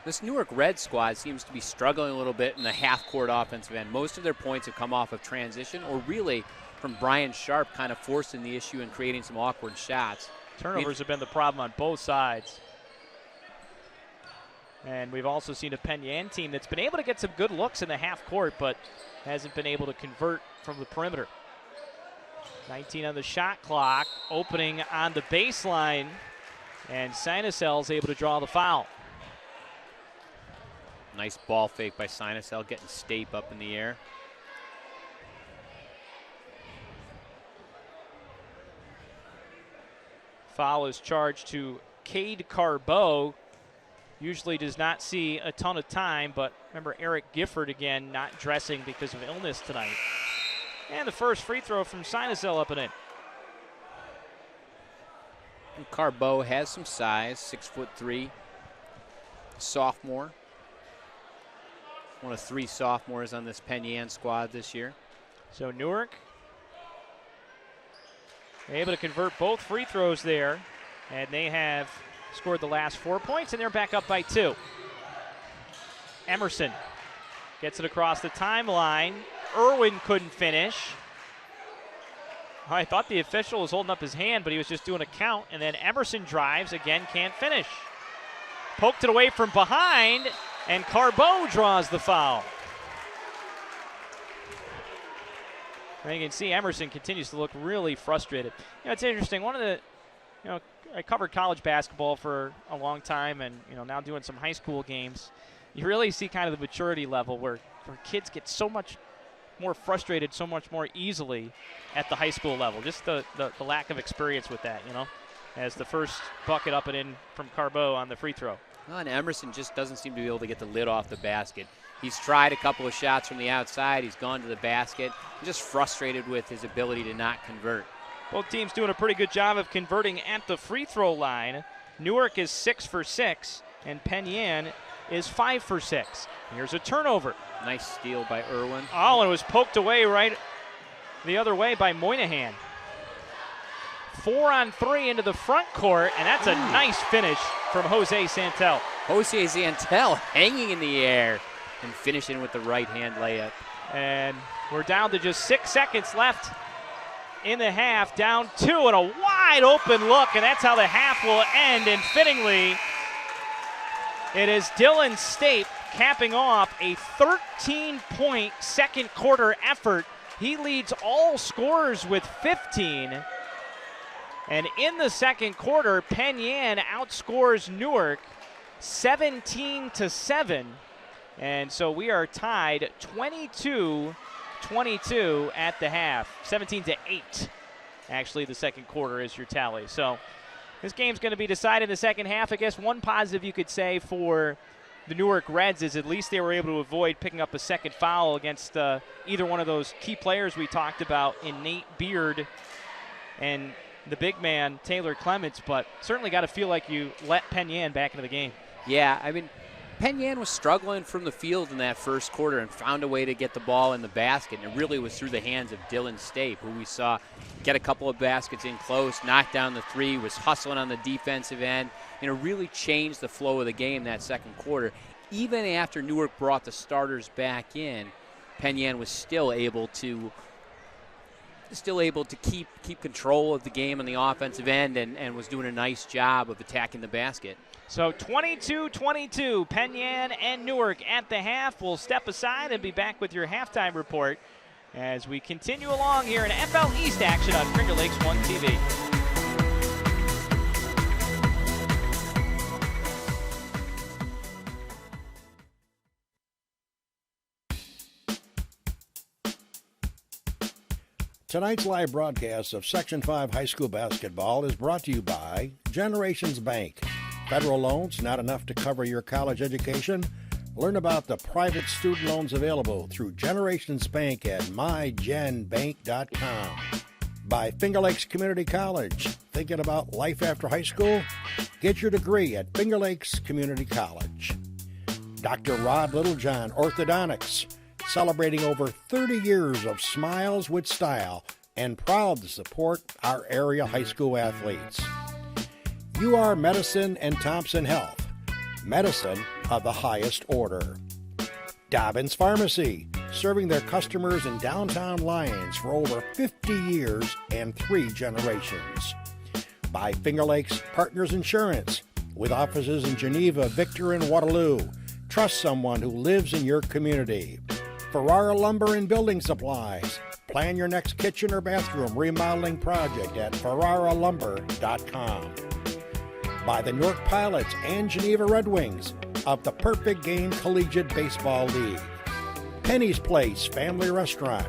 This Newark Red squad seems to be struggling a little bit in the half-court offensive end. Most of their points have come off of transition, or really from Brian Sharp kind of forcing the issue and creating some awkward shots. Turnovers have been the problem on both sides. And we've also seen a Penn Yan team that's been able to get some good looks in the half court, but hasn't been able to convert from the perimeter. 19 on the shot clock, opening on the baseline, and Sinusel's able to draw the foul. Nice ball fake by Sinusel, getting Stape up in the air. Foul is charged to Cade Carbeau. Usually does not see a ton of time, but remember Eric Gifford again not dressing because of illness tonight. And the first free throw from Sinusel up and in. And Carbeau has some size, 6'3", sophomore. One of 3 sophomores on this Penn Yan squad this year. So Newark able to convert both free throws there, and they have scored the last 4 points, and they're back up by 2. Emerson gets it across the timeline. Irwin couldn't finish. I thought the official was holding up his hand, but he was just doing a count, and then Emerson drives, again can't finish. Poked it away from behind, and Carbeau draws the foul. And you can see Emerson continues to look really frustrated. It's interesting. One of the, I covered college basketball for a long time, and now doing some high school games. You really see kind of the maturity level where kids get so much more frustrated so much more easily at the high school level. Just the lack of experience with that, as the first bucket up and in from Carbeau on the free throw. Well, and Emerson just doesn't seem to be able to get the lid off the basket. He's tried a couple of shots from the outside. He's gone to the basket. He's just frustrated with his ability to not convert. Both teams doing a pretty good job of converting at the free throw line. Newark is 6 for 6, and Penn is 5 for 6. Here's a turnover. Nice steal by Irwin. Oh, and it was poked away right the other way by Moynihan. 4 on 3 into the front court, and that's a nice finish from Jose Santel. Jose Santel hanging in the air and finishing with the right-hand layup. And we're down to just 6 seconds left in the half, down 2, and a wide open look, and that's how the half will end. And fittingly, it is Dylan Stape capping off a 13-point second quarter effort. He leads all scorers with 15. And in the second quarter, Penn outscores Newark 17-7. And so we are tied 22-22 at the half. 17-8, actually, the second quarter is your tally. So this game's going to be decided in the second half. I guess one positive you could say for the Newark Reds is at least they were able to avoid picking up a second foul against either one of those key players we talked about in Nate Beard and the big man, Taylor Clements, but certainly got to feel like you let Penn back into the game. Yeah, I mean, Penn was struggling from the field in that first quarter and found a way to get the ball in the basket, and it really was through the hands of Dylan Stape, who we saw get a couple of baskets in close, knock down the three, was hustling on the defensive end, and it really changed the flow of the game that second quarter. Even after Newark brought the starters back in, Penn was still able to keep control of the game on the offensive end and was doing a nice job of attacking the basket. So 22-22, Penn and Newark at the half. We'll step aside and be back with your halftime report as we continue along here in FL East action on Finger Lakes 1 TV. Tonight's live broadcast of Section 5 High School Basketball is brought to you by Generations Bank. Federal loans not enough to cover your college education? Learn about the private student loans available through Generations Bank at mygenbank.com. By Finger Lakes Community College. Thinking about life after high school? Get your degree at Finger Lakes Community College. Dr. Rod Littlejohn Orthodontics. Celebrating over 30 years of smiles with style and proud to support our area high school athletes. UR Medicine and Thompson Health, medicine of the highest order. Dobbins Pharmacy, serving their customers in downtown Lyons for over 50 years and 3 generations. By Finger Lakes Partners Insurance, with offices in Geneva, Victor, and Waterloo. Trust someone who lives in your community. Ferrara Lumber and Building Supplies. Plan your next kitchen or bathroom remodeling project at ferraralumber.com. By the Newark Pilots and Geneva Red Wings of the Perfect Game Collegiate Baseball League. Penny's Place Family Restaurant.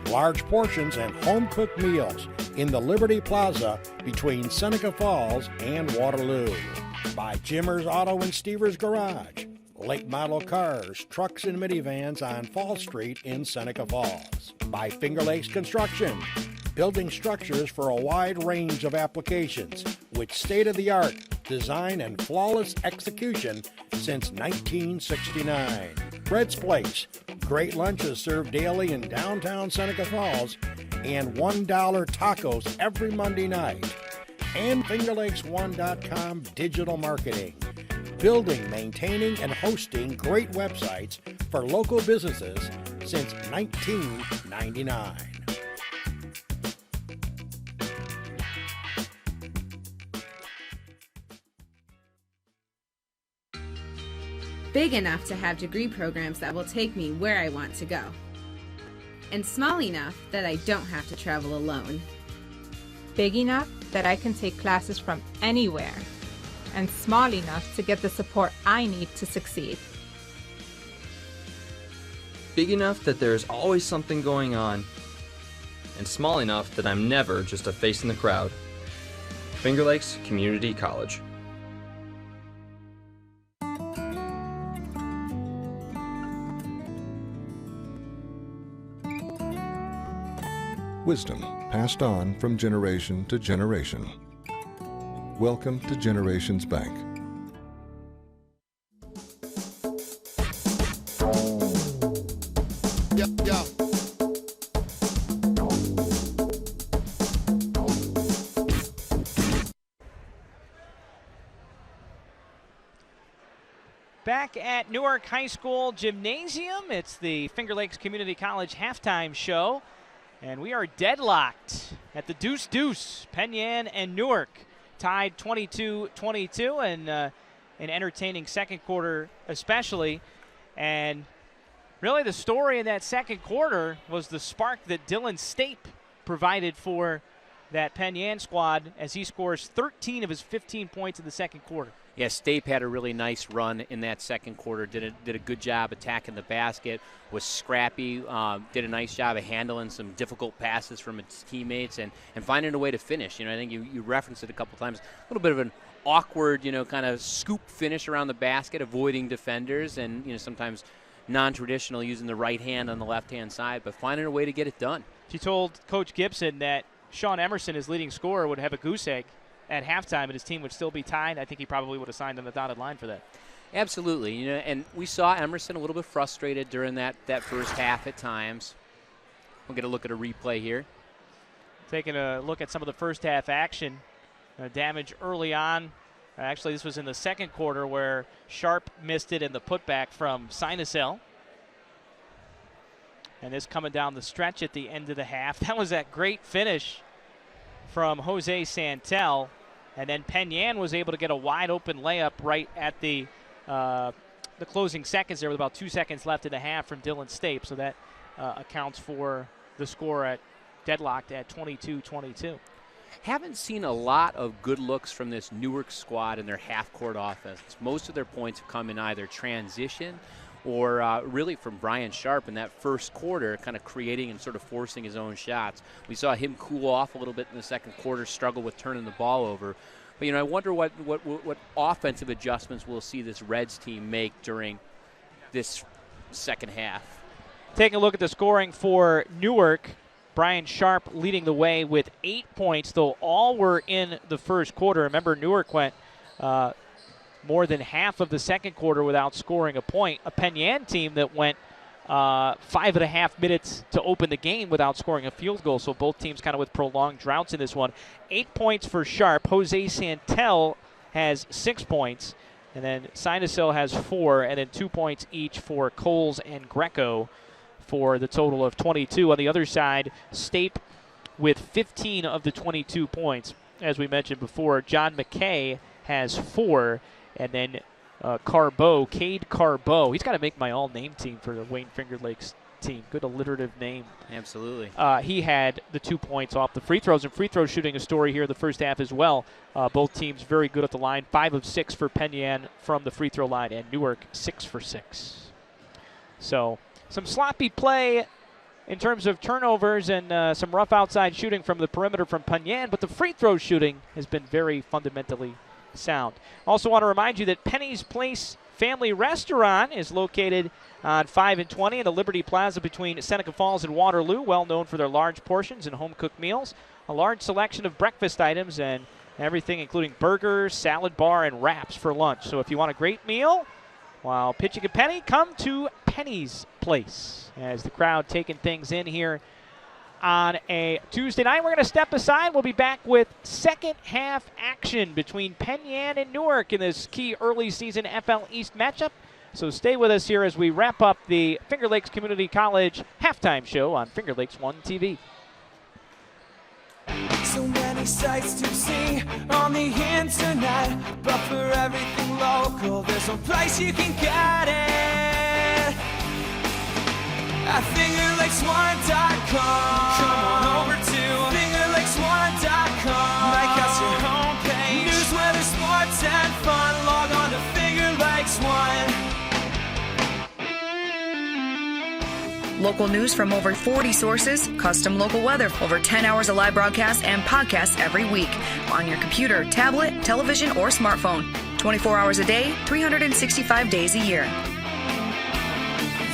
Large portions and home-cooked meals in the Liberty Plaza between Seneca Falls and Waterloo. By Jimmer's Auto and Stevers Garage. Late model cars, trucks, and minivans on Fall Street in Seneca Falls. By Finger Lakes Construction, building structures for a wide range of applications with state-of-the-art design and flawless execution since 1969. Red's Place, great lunches served daily in downtown Seneca Falls, and $1 tacos every Monday night. And FingerLakes1.com digital marketing. Building, maintaining, and hosting great websites for local businesses since 1999. Big enough to have degree programs that will take me where I want to go. And small enough that I don't have to travel alone. Big enough that I can take classes from anywhere. And small enough to get the support I need to succeed. Big enough that there's always something going on, and small enough that I'm never just a face in the crowd. Finger Lakes Community College. Wisdom passed on from generation to generation. Welcome to Generations Bank. Back at Newark High School Gymnasium, it's the Finger Lakes Community College halftime show, and we are deadlocked at the Deuce Deuce. Penn and Newark tied 22-22, and an entertaining second quarter especially. And really the story in that second quarter was the spark that Dylan Stape provided for that Penn squad as he scores 13 of his 15 points in the second quarter. Yeah, Stape had a really nice run in that second quarter. Did a good job attacking the basket. Was scrappy. Did a nice job of handling some difficult passes from his teammates and finding a way to finish. I think you referenced it a couple times. A little bit of an awkward, kind of scoop finish around the basket, avoiding defenders, and sometimes non-traditional, using the right hand on the left-hand side, but finding a way to get it done. She told Coach Gibson that Sean Emerson, his leading scorer, would have a goose egg at halftime and his team would still be tied. I think he probably would have signed on the dotted line for that. Absolutely. And we saw Emerson a little bit frustrated during that first half at times. We'll get a look at a replay here. Taking a look at some of the first half action. Damage early on. Actually, this was in the second quarter where Sharp missed it in the putback from Sinusel. And this coming down the stretch at the end of the half. That was that great finish from Jose Santel. And then Penn was able to get a wide open layup right at the closing seconds there with about 2 seconds left in the half from Dylan Stape. So that accounts for the score at deadlocked at 22-22. Haven't seen a lot of good looks from this Newark squad in their half-court offense. Most of their points have come in either transition or really from Brian Sharp in that first quarter, kind of creating and sort of forcing his own shots. We saw him cool off a little bit in the second quarter, struggle with turning the ball over. But, I wonder what offensive adjustments we'll see this Reds team make during this second half. Taking a look at the scoring for Newark, Brian Sharp leading the way with 8 points, though all were in the first quarter. Remember, Newark went more than half of the second quarter without scoring a point. A Penn team that went 5.5 minutes to open the game without scoring a field goal. So both teams kind of with prolonged droughts in this one. 8 points for Sharp. Jose Santel has 6 points. And then Sinusel has 4. And then 2 points each for Coles and Greco for the total of 22. On the other side, Stape with 15 of the 22 points. As we mentioned before, John McKay has 4. And then Cade Carbo. He's got to make my all-name team for the Wayne Finger Lakes team. Good alliterative name. Absolutely. He had the 2 points off the free throws. And free throw shooting a story here in the first half as well. Both teams very good at the line. 5 of 6 for Penn from the free throw line. And Newark 6 for 6. So some sloppy play in terms of turnovers and some rough outside shooting from the perimeter from Penn. But the free throw shooting has been very fundamentally sound. Also want to remind you that Penny's Place Family Restaurant is located on 5 and 20 in the Liberty Plaza between Seneca Falls and Waterloo, well known for their large portions and home-cooked meals, a large selection of breakfast items, and everything including burgers, salad bar, and wraps for lunch. So if you want a great meal while pitching a penny, come to Penny's Place. As the crowd taking things in here on a Tuesday night. We're going to step aside. We'll be back with second half action between Penn and Newark in this key early season FL East matchup. So stay with us here as we wrap up the Finger Lakes Community College halftime show on Finger Lakes 1 TV. So many sights to see on the internet, but for everything local, there's one place you can get it. At FingerLakes1.com. Come on over to FingerLakes1.com. Make us your homepage. News, weather, sports, and fun. Log on to FingerLakes1. Local news from over 40 sources, custom local weather, over 10 hours of live broadcasts and podcasts every week on your computer, tablet, television, or smartphone. 24 hours a day, 365 days a year.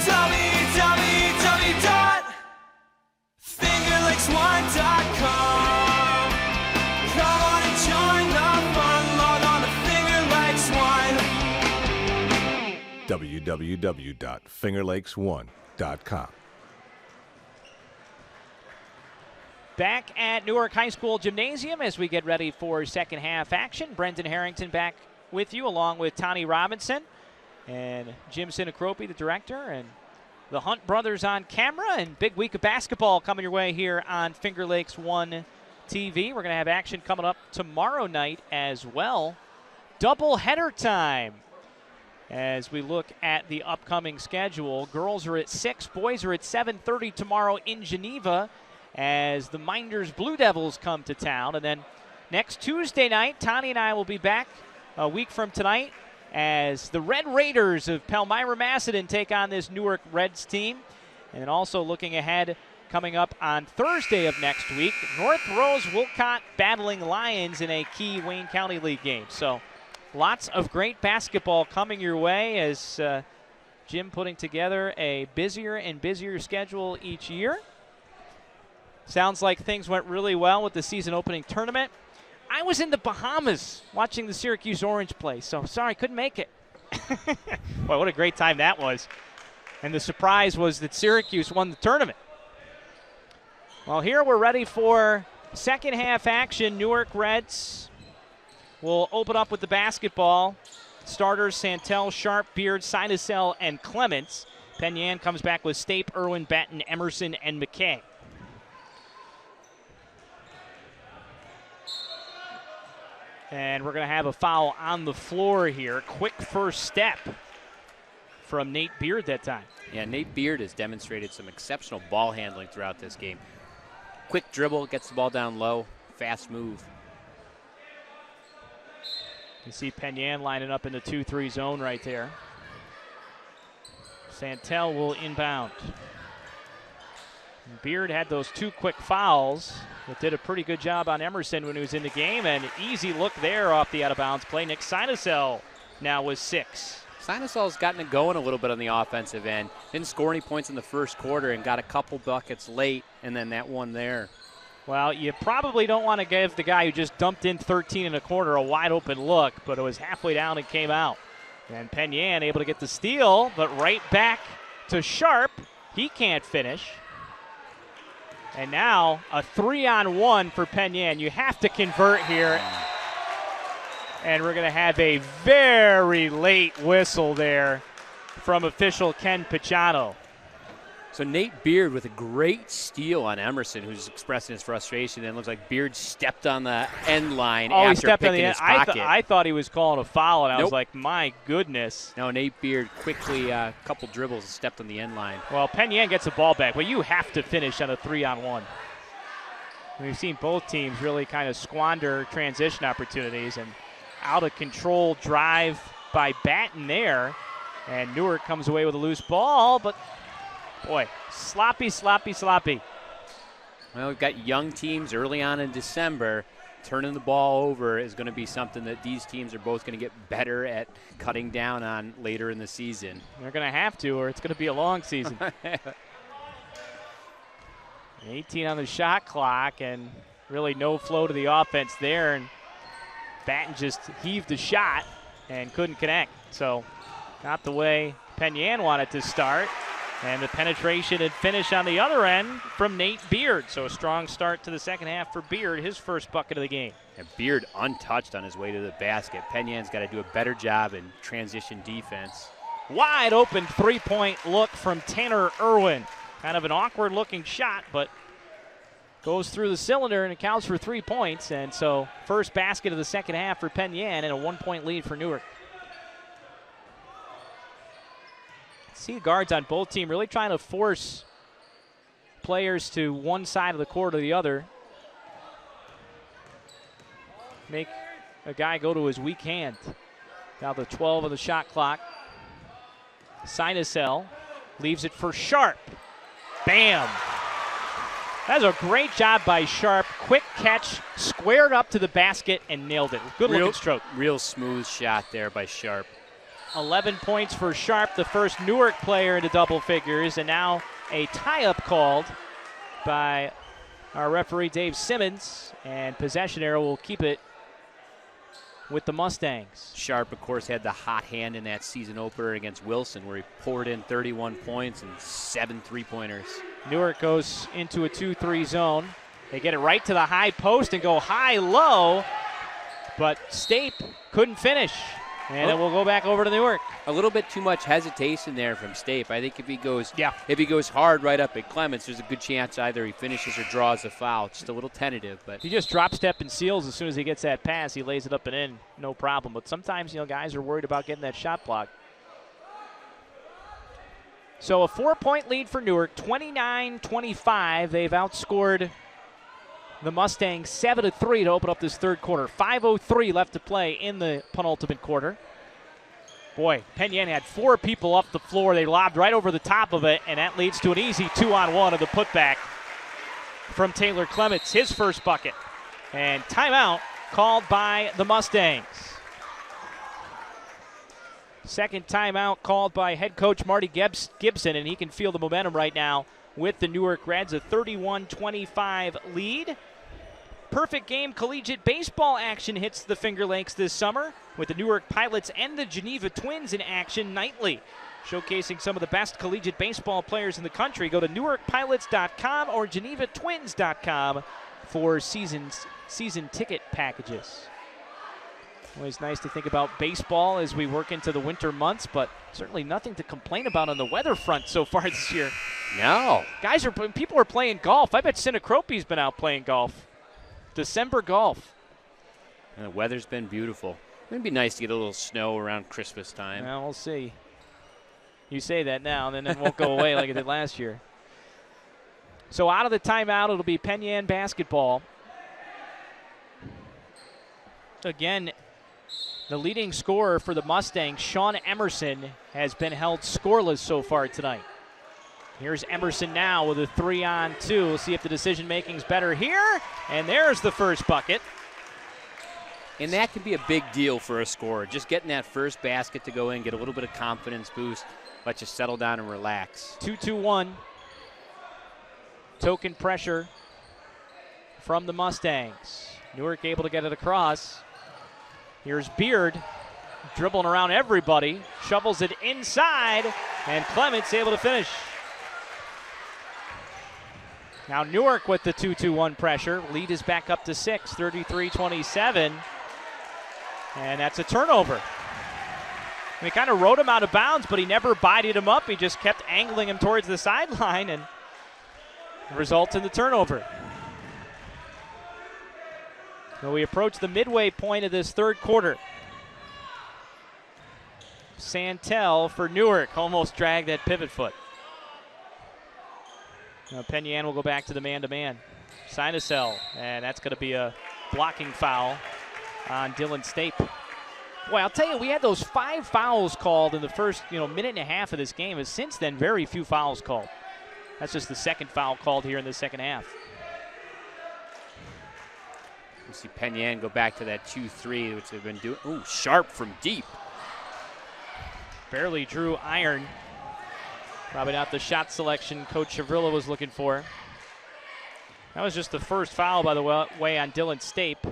www.fingerlakes1.com. Come on and join the fun, log on to Finger Lakes One. www.fingerlakes1.com. Back at Newark High School Gymnasium as we get ready for second half action. Brendan Harrington back with you along with Tane Robinson and Jim Sinacropi, the director, and the Hunt brothers on camera. And big week of basketball coming your way here on Finger Lakes 1 TV. We're going to have action coming up tomorrow night as well. Double header time as we look at the upcoming schedule. Girls are at 6, boys are at 7:30 tomorrow in Geneva as the Minders Blue Devils come to town. And then next Tuesday night, Tani and I will be back a week from tonight as the Red Raiders of Palmyra Macedon take on this Newark Reds team. And then also looking ahead, coming up on Thursday of next week, North Rose Wolcott battling Lions in a key Wayne County League game. So lots of great basketball coming your way as Jim putting together a busier and busier schedule each year. Sounds like things went really well with the season opening tournament. I was in the Bahamas watching the Syracuse Orange play, so sorry, couldn't make it. Boy, what a great time that was. And the surprise was that Syracuse won the tournament. Well, here we're ready for second half action. Newark Reds will open up with the basketball. Starters Santel, Sharp, Beard, Sinacell, and Clements. Penn Yan comes back with Stape, Irwin, Batten, Emerson, and McKay. And we're going to have a foul on the floor here. Quick first step from Nate Beard that time. Yeah, Nate Beard has demonstrated some exceptional ball handling throughout this game. Quick dribble, gets the ball down low, fast move. You see Penn Yan lining up in the 2-3 zone right there. Santel will inbound. Beard had those 2 quick fouls, but did a pretty good job on Emerson when he was in the game. And easy look there off the out-of-bounds play. Nick Sinacell now with 6. Sinacell's gotten it going a little bit on the offensive end. Didn't score any points in the first quarter and got a couple buckets late, and then that one there. Well, you probably don't want to give the guy who just dumped in 13 and a quarter a wide-open look, but it was halfway down and came out. And Penn Yan able to get the steal, but right back to Sharp. He can't finish. And now a 3-on-1 for Penn Yan. You have to convert here. And we're going to have a very late whistle there from official Ken Picciano. So Nate Beard with a great steal on Emerson, who's expressing his frustration. And it looks like Beard stepped on the end line after he stepped picking on the his end. pocket. I thought he was calling a foul, and I was like, my goodness. No, Nate Beard quickly, a couple dribbles, and stepped on the end line. Well, Penn Yan gets the ball back, but you have to finish on a 3-on-1. We've seen both teams really kind of squander transition opportunities, and out of control drive by Batten there. And Newark comes away with a loose ball, but boy, sloppy. Well, we've got young teams early on in December. Turning the ball over is going to be something that these teams are both going to get better at cutting down on later in the season. They're going to have to, or it's going to be a long season. 18 on the shot clock, and really no flow to the offense there. And Batten just heaved the shot and couldn't connect. So not the way Penn Yan wanted to start. And the penetration and finish on the other end from Nate Beard. So a strong start to the second half for Beard, his first bucket of the game. And Beard untouched on his way to the basket. Penn Yan's got to do a better job in transition defense. Wide open three-point look from Tanner Irwin. Kind of an awkward looking shot, but goes through the cylinder and it counts for 3 points. And so first basket of the second half for Penn Yan and a 1-point lead for Newark. See the guards on both teams really trying to force players to one side of the court or the other. Make a guy go to his weak hand. Now the 12 of the shot clock. Sinacell leaves it for Sharp. Bam! That's a great job by Sharp. Quick catch, squared up to the basket, and nailed it. Good looking stroke. Real smooth shot there by Sharp. 11 points for Sharp, the first Newark player into double figures, and now a tie-up called by our referee Dave Simmons, and possession arrow will keep it with the Mustangs. Sharp, of course, had the hot hand in that season opener against Wilson, where he poured in 31 points and 7 3-pointers. Newark goes into a 2-3 zone. They get it right to the high post and go high-low, but Stape couldn't finish. And it will go back over to Newark. A little bit too much hesitation there from Stape. I think if he goes hard right up at Clements, there's a good chance either he finishes or draws a foul. It's just a little tentative, but he just drop step and seals as soon as he gets that pass. He lays it up and in, no problem. But sometimes, guys are worried about getting that shot block. So a 4-point lead for Newark, 29-25. They've outscored the Mustangs 7-3 to open up this third quarter. 5:03 left to play in the penultimate quarter. Boy, Penn had 4 people up the floor. They lobbed right over the top of it, and that leads to an easy 2-on-1 of the putback from Taylor Clements, his first bucket. And timeout called by the Mustangs. Second timeout called by head coach Marty Gibson, and he can feel the momentum right now with the Newark Reds, a 31-25 lead. Perfect game collegiate baseball action hits the Finger Lakes this summer with the Newark Pilots and the Geneva Twins in action nightly. Showcasing some of the best collegiate baseball players in the country. Go to newarkpilots.com or genevatwins.com for season ticket packages. Always nice to think about baseball as we work into the winter months, but certainly nothing to complain about on the weather front so far this year. No. People are playing golf. I bet Sinacropi's been out playing golf. December golf. And the weather's been beautiful. It'd be nice to get a little snow around Christmas time. Well, we'll see. You say that now, and then it won't go away like it did last year. So out of the timeout, it'll be Penn basketball. Again, the leading scorer for the Mustangs, Sean Emerson, has been held scoreless so far tonight. Here's Emerson now with a 3-on-2. We'll see if the decision-making's better here. And there's the first bucket. And that can be a big deal for a scorer. Just getting that first basket to go in, get a little bit of confidence boost, let you settle down and relax. 2-2-1. Token pressure from the Mustangs. Newark able to get it across. Here's Beard dribbling around everybody. Shovels it inside, and Clements able to finish. Now Newark with the 2-2-1 pressure. Lead is back up to 6, 33-27. And that's a turnover. We kind of rode him out of bounds, but he never bodied him up. He just kept angling him towards the sideline, and results in the turnover. So we approach the midway point of this third quarter. Santel for Newark almost dragged that pivot foot. Now Penn will go back to the man-to-man. Sinacell, and that's going to be a blocking foul on Dylan Stape. Boy, I'll tell you, we had those 5 fouls called in the first minute and a half of this game, and since then, very few fouls called. That's just the second foul called here in the second half. You see Penn go back to that 2-3, which they've been doing. Ooh, Sharp from deep. Barely drew iron. Probably not the shot selection Coach Chavrilla was looking for. That was just the first foul, by the way, on Dylan Stape.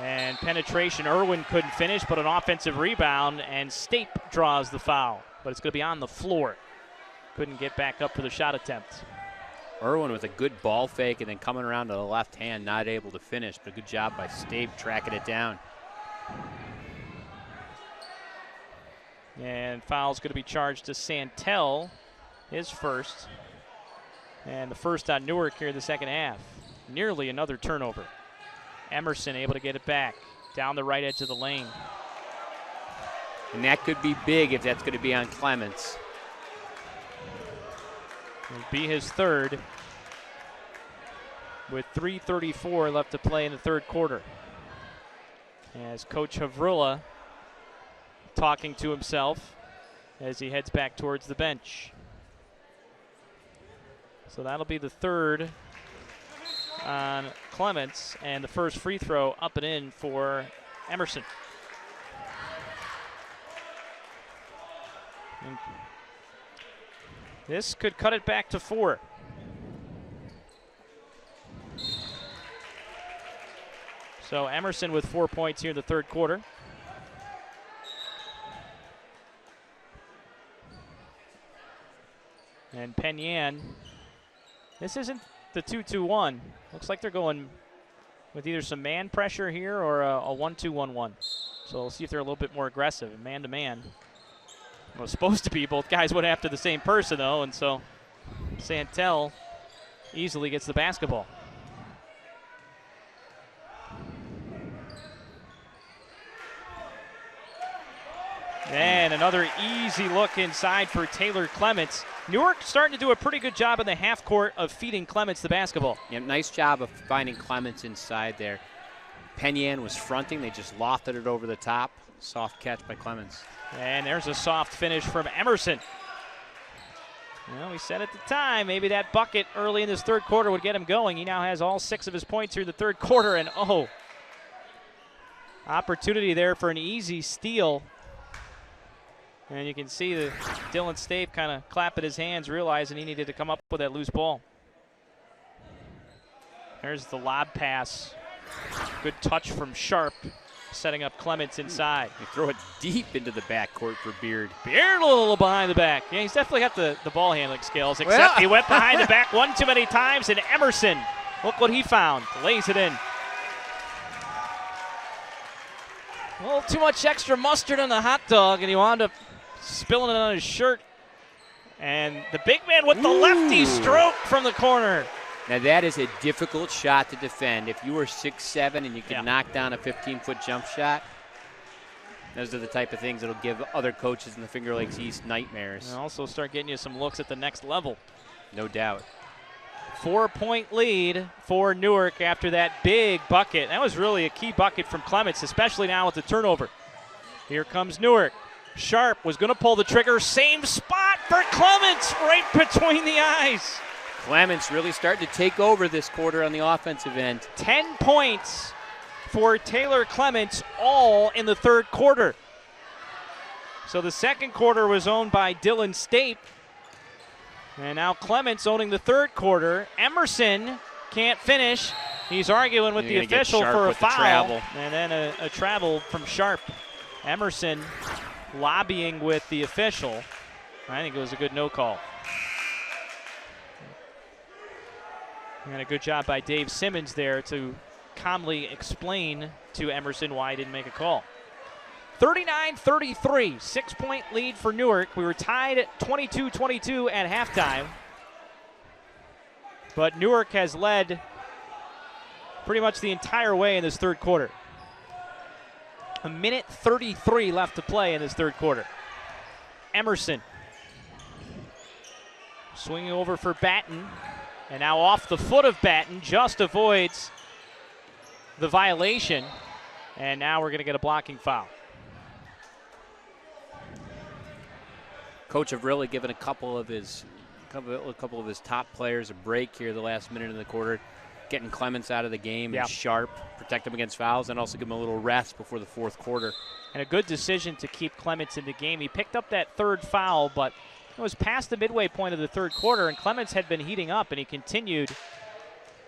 And penetration, Irwin couldn't finish, but an offensive rebound, and Stape draws the foul. But it's going to be on the floor. Couldn't get back up for the shot attempt. Irwin with a good ball fake and then coming around to the left hand, not able to finish, but a good job by Stape tracking it down. And foul's going to be charged to Santel, his first. And the first on Newark here in the second half. Nearly another turnover. Emerson able to get it back down the right edge of the lane. And that could be big if that's going to be on Clements. It'll be his third with 3:34 left to play in the third quarter. As Coach Havrilla talking to himself as he heads back towards the bench. So that'll be the third on Clements, and the first free throw up and in for Emerson. And this could cut it back to 4. So Emerson with 4 points here in the third quarter. And Penn, this isn't the 2-2-1. Looks like they're going with either some man pressure here or a 1-2-1-1. So we'll see if they're a little bit more aggressive. Man-to-man. Well, it's supposed to be. Both guys went after the same person, though, and so Santel easily gets the basketball. And another easy look inside for Taylor Clements. Newark starting to do a pretty good job in the half court of feeding Clements the basketball. Yeah, nice job of finding Clements inside there. Penn was fronting. They just lofted it over the top. Soft catch by Clements. And there's a soft finish from Emerson. Well, we said at the time maybe that bucket early in this third quarter would get him going. He now has all 6 of his points here in the third quarter, and opportunity there for an easy steal. And you can see the Dylan Stape kind of clapping his hands, realizing he needed to come up with that loose ball. There's the lob pass. Good touch from Sharp, setting up Clements inside. They throw it deep into the backcourt for Beard. Beard a little behind the back. Yeah, he's definitely got the ball handling skills, except he went behind the back one too many times, and Emerson, look what he found. Lays it in. A little too much extra mustard on the hot dog, and he wound up spilling it on his shirt. And the big man with the lefty stroke from the corner. Now that is a difficult shot to defend. If you were 6'7" and you can knock down a 15-foot jump shot, those are the type of things that'll give other coaches in the Finger Lakes East nightmares. And also start getting you some looks at the next level. No doubt. 4-point lead for Newark after that big bucket. That was really a key bucket from Clements, especially now with the turnover. Here comes Newark. Sharp was going to pull the trigger. Same spot for Clements, right between the eyes. Clements really starting to take over this quarter on the offensive end. 10 points for Taylor Clements, all in the third quarter. So the second quarter was owned by Dylan Stape. And now Clements owning the third quarter. Emerson can't finish. He's arguing with the official for a foul. And then a travel from Sharp. Emerson lobbying with the official. I think it was a good no call. And a good job by Dave Simmons there to calmly explain to Emerson why he didn't make a call. 39-33, 6-point lead for Newark. We were tied at 22-22 at halftime. But Newark has led pretty much the entire way in this third quarter. 1:33 left to play in this third quarter. Emerson swinging over for Batten. And now off the foot of Batten, just avoids the violation. And now we're going to get a blocking foul. Coach have really given a couple of his top players a break here the last minute of the quarter, getting Clements out of the game and Sharp, protect him against fouls, and also give him a little rest before the fourth quarter. And a good decision to keep Clements in the game. He picked up that third foul, but it was past the midway point of the third quarter, and Clements had been heating up, and he continued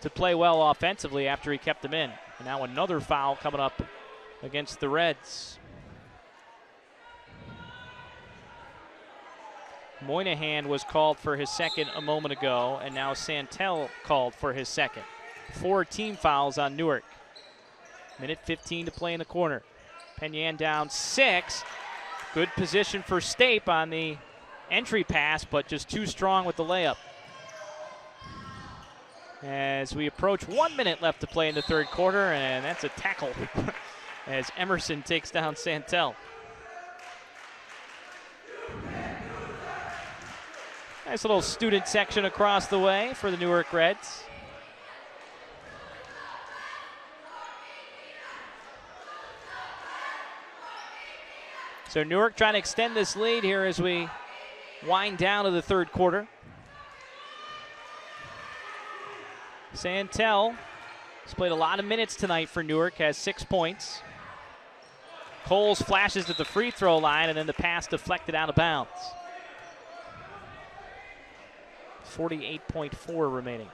to play well offensively after he kept him in. And now another foul coming up against the Reds. Moynihan was called for his second a moment ago, and now Santel called for his second. 4 team fouls on Newark. 1:15 to play in the corner. Penn down 6. Good position for Stape on the entry pass, but just too strong with the layup. As we approach 1 minute left to play in the third quarter, and that's a tackle as Emerson takes down Santel. Nice little student section across the way for the Newark Reds. So Newark trying to extend this lead here as we wind down to the third quarter. Santel has played a lot of minutes tonight for Newark, has 6 points. Coles flashes at the free throw line, and then the pass deflected out of bounds. 48.4 remaining.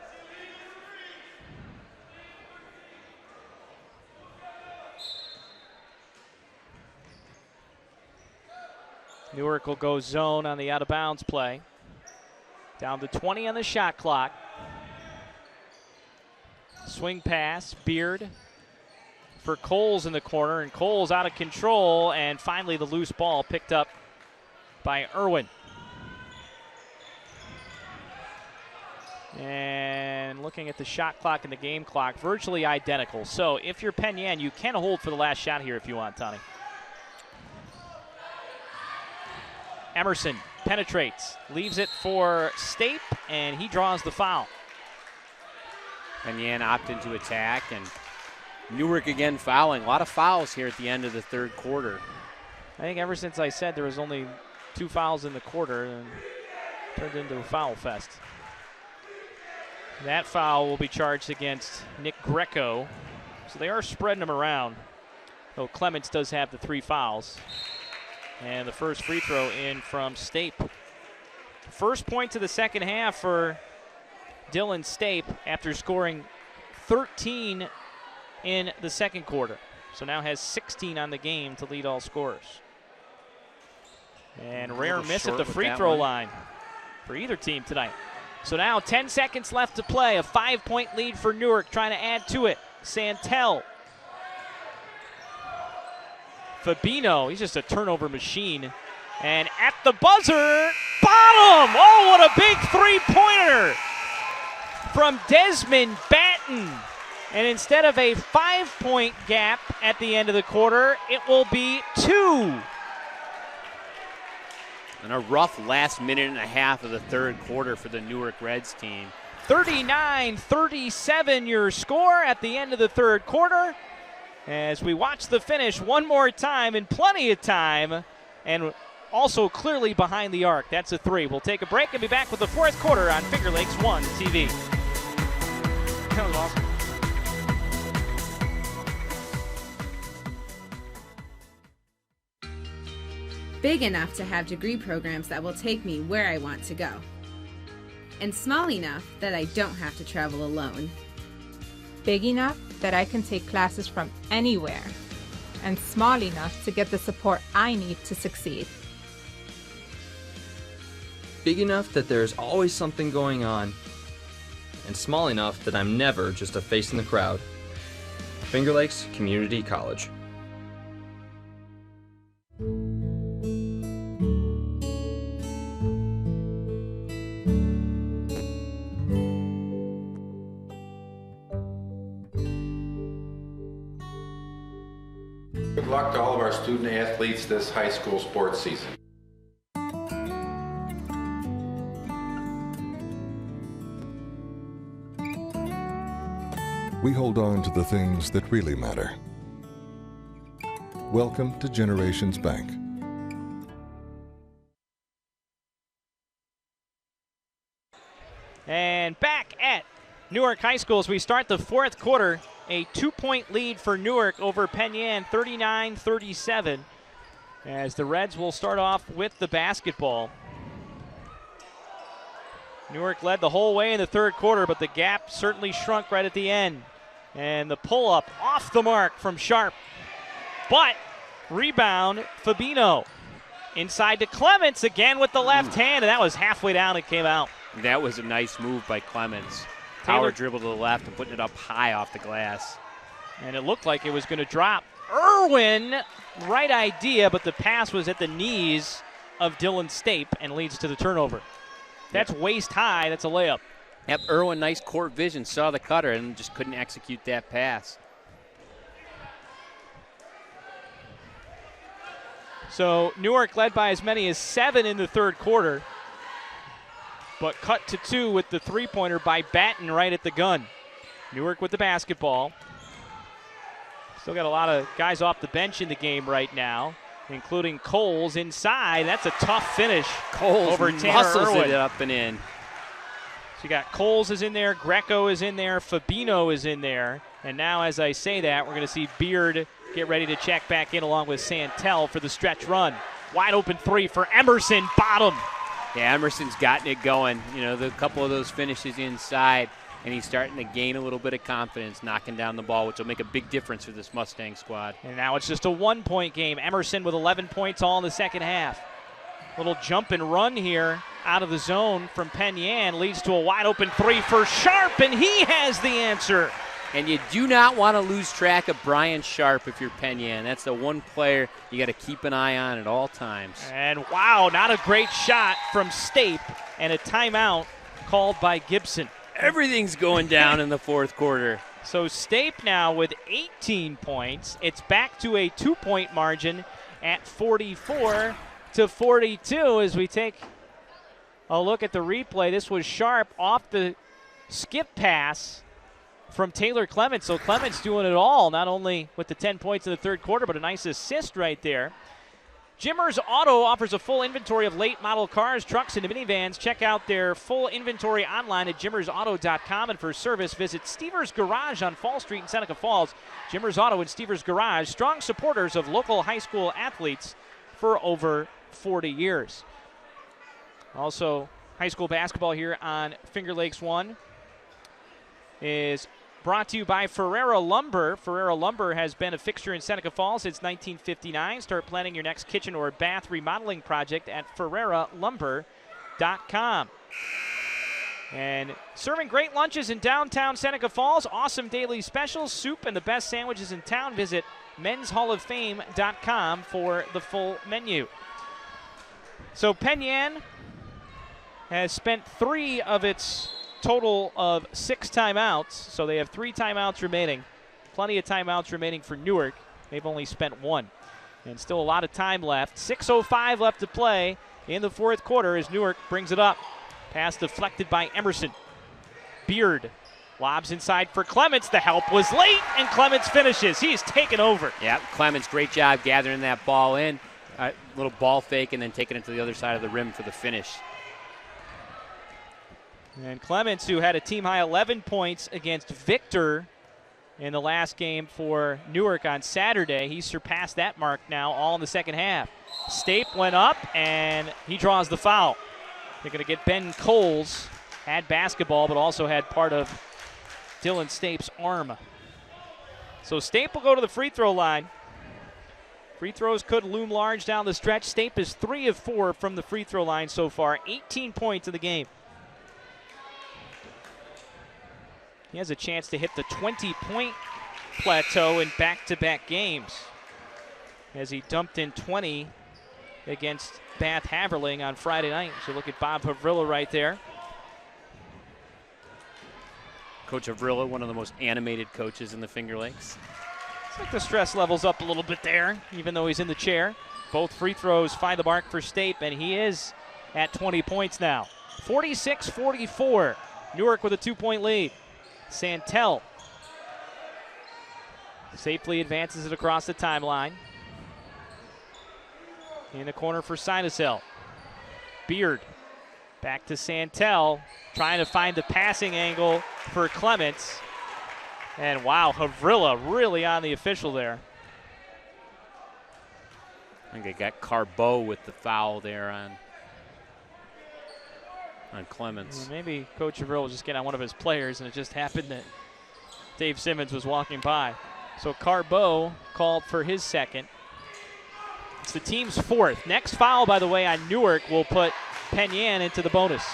Newark will go zone on the out-of-bounds play. Down to 20 on the shot clock. Swing pass, Beard for Coles in the corner, and Coles out of control, and finally the loose ball picked up by Irwin. And looking at the shot clock and the game clock, virtually identical. So if you're Penn Yan, you can hold for the last shot here if you want, Tony. Emerson penetrates, leaves it for Stape, and he draws the foul. Penn Yan opted to attack, and Newark again fouling. A lot of fouls here at the end of the third quarter. I think ever since I said there was only 2 fouls in the quarter, and turned into a foul fest. That foul will be charged against Nick Greco. So they are spreading them around, though Clements does have the 3 fouls. And the first free throw in from Stape. First point to the second half for Dylan Stape after scoring 13 in the second quarter. So now has 16 on the game to lead all scorers. And rare miss at the free throw line for either team tonight. So now 10 seconds left to play. A 5-point lead for Newark, trying to add to it. Santel. Fabino, he's just a turnover machine. And at the buzzer, bottom! Oh, what a big three-pointer from Desmond Batten. And instead of a 5-point gap at the end of the quarter, it will be 2. And a rough last minute and a half of the third quarter for the Newark Reds team. 39-37 your score at the end of the third quarter. As we watch the finish one more time in plenty of time, and also clearly behind the arc. That's a 3. We'll take a break and be back with the fourth quarter on Finger Lakes 1 TV. That was awesome. Big enough to have degree programs that will take me where I want to go. And small enough that I don't have to travel alone. Big enough that I can take classes from anywhere. And small enough to get the support I need to succeed. Big enough that there's always something going on. And small enough that I'm never just a face in the crowd. Finger Lakes Community College. Good luck to all of our student athletes this high school sports season. We hold on to the things that really matter. Welcome to Generations Bank. And back at Newark High School as we start the fourth quarter. A 2-point lead for Newark over Penn Yan, 39-37. As the Reds will start off with the basketball. Newark led the whole way in the third quarter, but the gap certainly shrunk right at the end. And the pull-up off the mark from Sharp. But rebound, Fabino. Inside to Clements again with the left hand, and that was halfway down and came out. That was a nice move by Clements. Power dribble to the left and putting it up high off the glass. And it looked like it was going to drop. Irwin, right idea, but the pass was at the knees of Dylan Stape and leads to the turnover. That's waist high. That's a layup. Yep, Irwin, nice court vision, saw the cutter and just couldn't execute that pass. So Newark led by as many as 7 in the third quarter, but cut to 2 with the three-pointer by Batten right at the gun. Newark with the basketball. Still got a lot of guys off the bench in the game right now, including Coles inside. That's a tough finish Coles over Tanner muscles Irwin. it up and in. So you got Coles is in there, Greco is in there, Fabino is in there. And now as I say that, we're going to see Beard get ready to check back in along with Santel for the stretch run. Wide open three for Emerson, bottom. Yeah, Emerson's gotten it going. You know, the couple of those finishes inside, and he's starting to gain a little bit of confidence, knocking down the ball, which will make a big difference for this Mustang squad. And now it's just a 1-point game. Emerson with 11 points all in the second half. Little jump and run here out of the zone from Penn leads to a wide open three for Sharp, and he has the answer. And you do not want to lose track of Brian Sharp if you're Penn. That's the one player you got to keep an eye on at all times. And wow, not a great shot from Stape, and a timeout called by Gibson. Everything's going down in the fourth quarter. So Stape now with 18 points. It's back to a 2-point margin at 44-42 as we take a look at the replay. This was Sharp off the skip pass from Taylor Clements. So Clements doing it all, not only with the 10 points in the third quarter, but a nice assist right there. Jimmers Auto offers a full inventory of late model cars, trucks, and minivans. Check out their full inventory online at jimmersauto.com. And for service, visit Stevers Garage on Fall Street in Seneca Falls. Jimmers Auto and Stevers Garage, strong supporters of local high school athletes for over 40 years. Also, high school basketball here on Finger Lakes 1 is brought to you by Ferrera Lumber. Ferrera Lumber has been a fixture in Seneca Falls since 1959. Start planning your next kitchen or bath remodeling project at FerreraLumber.com. And serving great lunches in downtown Seneca Falls. Awesome daily specials, soup, and the best sandwiches in town. Visit menshalloffame.com for the full menu. So Penn has spent 3 of its total of 6 timeouts, so they have 3 timeouts remaining. Plenty of timeouts remaining for Newark. They've only spent 1. And still a lot of time left. 6:05 left to play in the fourth quarter as Newark brings it up. Pass deflected by Emerson. Beard lobs inside for Clements. The help was late, and Clements finishes. He's taken over. Yeah, Clements, great job gathering that ball in. Little ball fake and then taking it to the other side of the rim for the finish. And Clements, who had a team-high 11 points against Victor in the last game for Newark on Saturday, he surpassed that mark now all in the second half. Stape went up, and he draws the foul. They're going to get Ben Coles, had basketball, but also had part of Dylan Stape's arm. So Stape will go to the free throw line. Free throws could loom large down the stretch. Stape is 3 of 4 from the free throw line so far, 18 points in the game. He has a chance to hit the 20-point plateau in back-to-back games as he dumped in 20 against Bath Haverling on Friday night. So look at Bob Havrilla right there. Coach Havrilla, one of the most animated coaches in the Finger Lakes. It's like the stress level's up a little bit there, even though he's in the chair. Both free throws find the mark for Stape, and he is at 20 points now. 46-44. Newark with a 2-point lead. Santel safely advances it across the timeline. In the corner for Sinacel. Beard back to Santel, trying to find the passing angle for Clements. And wow, Havrilla really on the official there. I think they got Carbo with the foul there on Clements. Maybe Coach Havrilla was just getting on one of his players, and it just happened that Dave Simmons was walking by. So Carbo called for his second. It's the team's 4th. Next foul, by the way, on Newark will put Penn into the bonus.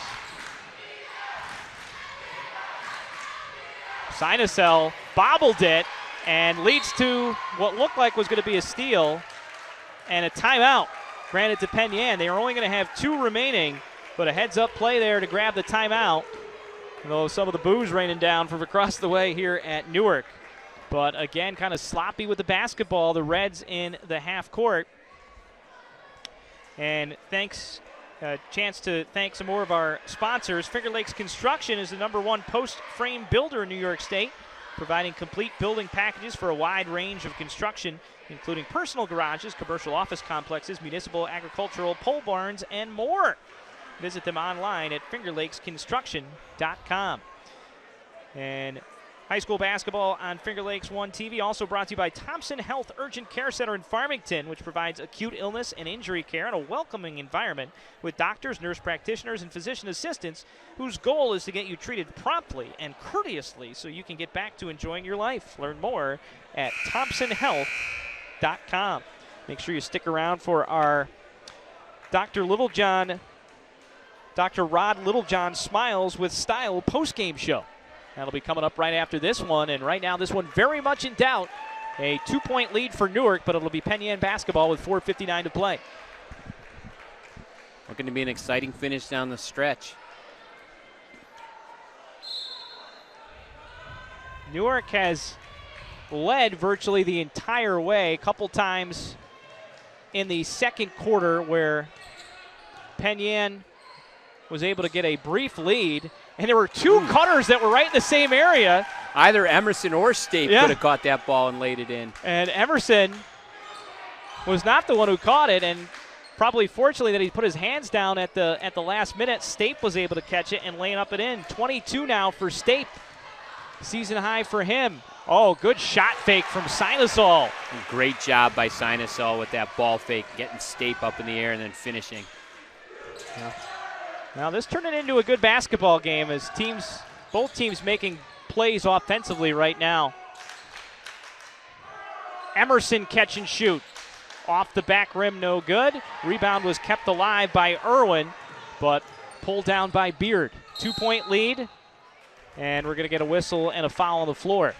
Sinacel bobbled it and leads to what looked like was going to be a steal and a timeout granted to Penn. They are only going to have 2 remaining, but a heads-up play there to grab the timeout. Though some of the boos raining down from across the way here at Newark. But again, kind of sloppy with the basketball, the Reds in the half court. And chance to thank some more of our sponsors. Finger Lakes Construction is the #1 post-frame builder in New York State, providing complete building packages for a wide range of construction, including personal garages, commercial office complexes, municipal, agricultural, pole barns, and more. Visit them online at fingerlakesconstruction.com. And high school basketball on Finger Lakes One TV, also brought to you by Thompson Health Urgent Care Center in Farmington, which provides acute illness and injury care in a welcoming environment with doctors, nurse practitioners, and physician assistants whose goal is to get you treated promptly and courteously so you can get back to enjoying your life. Learn more at thompsonhealth.com. Make sure you stick around for our Dr. Rod Littlejohn Smiles with Style postgame show. That'll be coming up right after this one, and right now this one very much in doubt. A 2-point lead for Newark, but it'll be Penn Yan basketball with 4:59 to play. Looking to be an exciting finish down the stretch. Newark has led virtually the entire way, a couple times in the second quarter where Penn Yan was able to get a brief lead. And there were two cutters that were right in the same area. Either Emerson or State could have caught that ball and laid it in. And Emerson was not the one who caught it, and probably fortunately that he put his hands down at the last minute. State was able to catch it and lay up it in. 22 now for State. Season high for him. Oh, good shot fake from Sinosol. Great job by Sinosol with that ball fake, getting State up in the air and then finishing. Yeah. Now this turned into a good basketball game as both teams making plays offensively right now. Emerson catch and shoot. Off the back rim, no good. Rebound was kept alive by Irwin, but pulled down by Beard. 2-point lead, and we're going to get a whistle and a foul on the floor.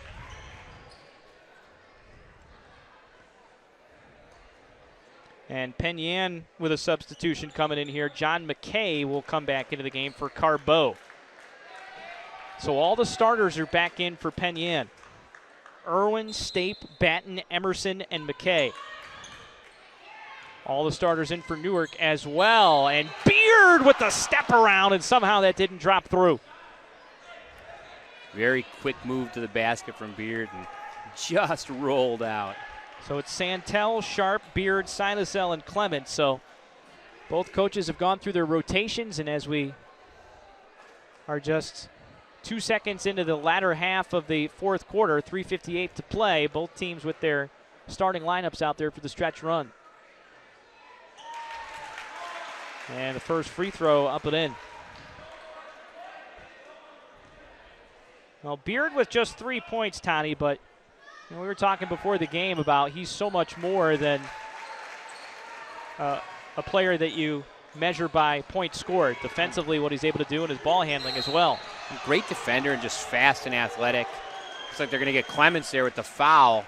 And Penn Yan with a substitution coming in here. John McKay will come back into the game for Carbeau. So all the starters are back in for Penn Yan. Irwin, Stape, Batten, Emerson, and McKay. All the starters in for Newark as well. And Beard with the step around, and somehow that didn't drop through. Very quick move to the basket from Beard and just rolled out. So it's Santel, Sharp, Beard, Sinosel, and Clement. So both coaches have gone through their rotations, and as we are just 2 seconds into the latter half of the fourth quarter, 3:58 to play, both teams with their starting lineups out there for the stretch run. And the first free throw up and in. Well, Beard with just 3 points, Tony, but we were talking before the game about he's so much more than a player that you measure by points scored. Defensively, what he's able to do in his ball handling as well. Great defender and just fast and athletic. Looks like they're going to get Clements there with the foul.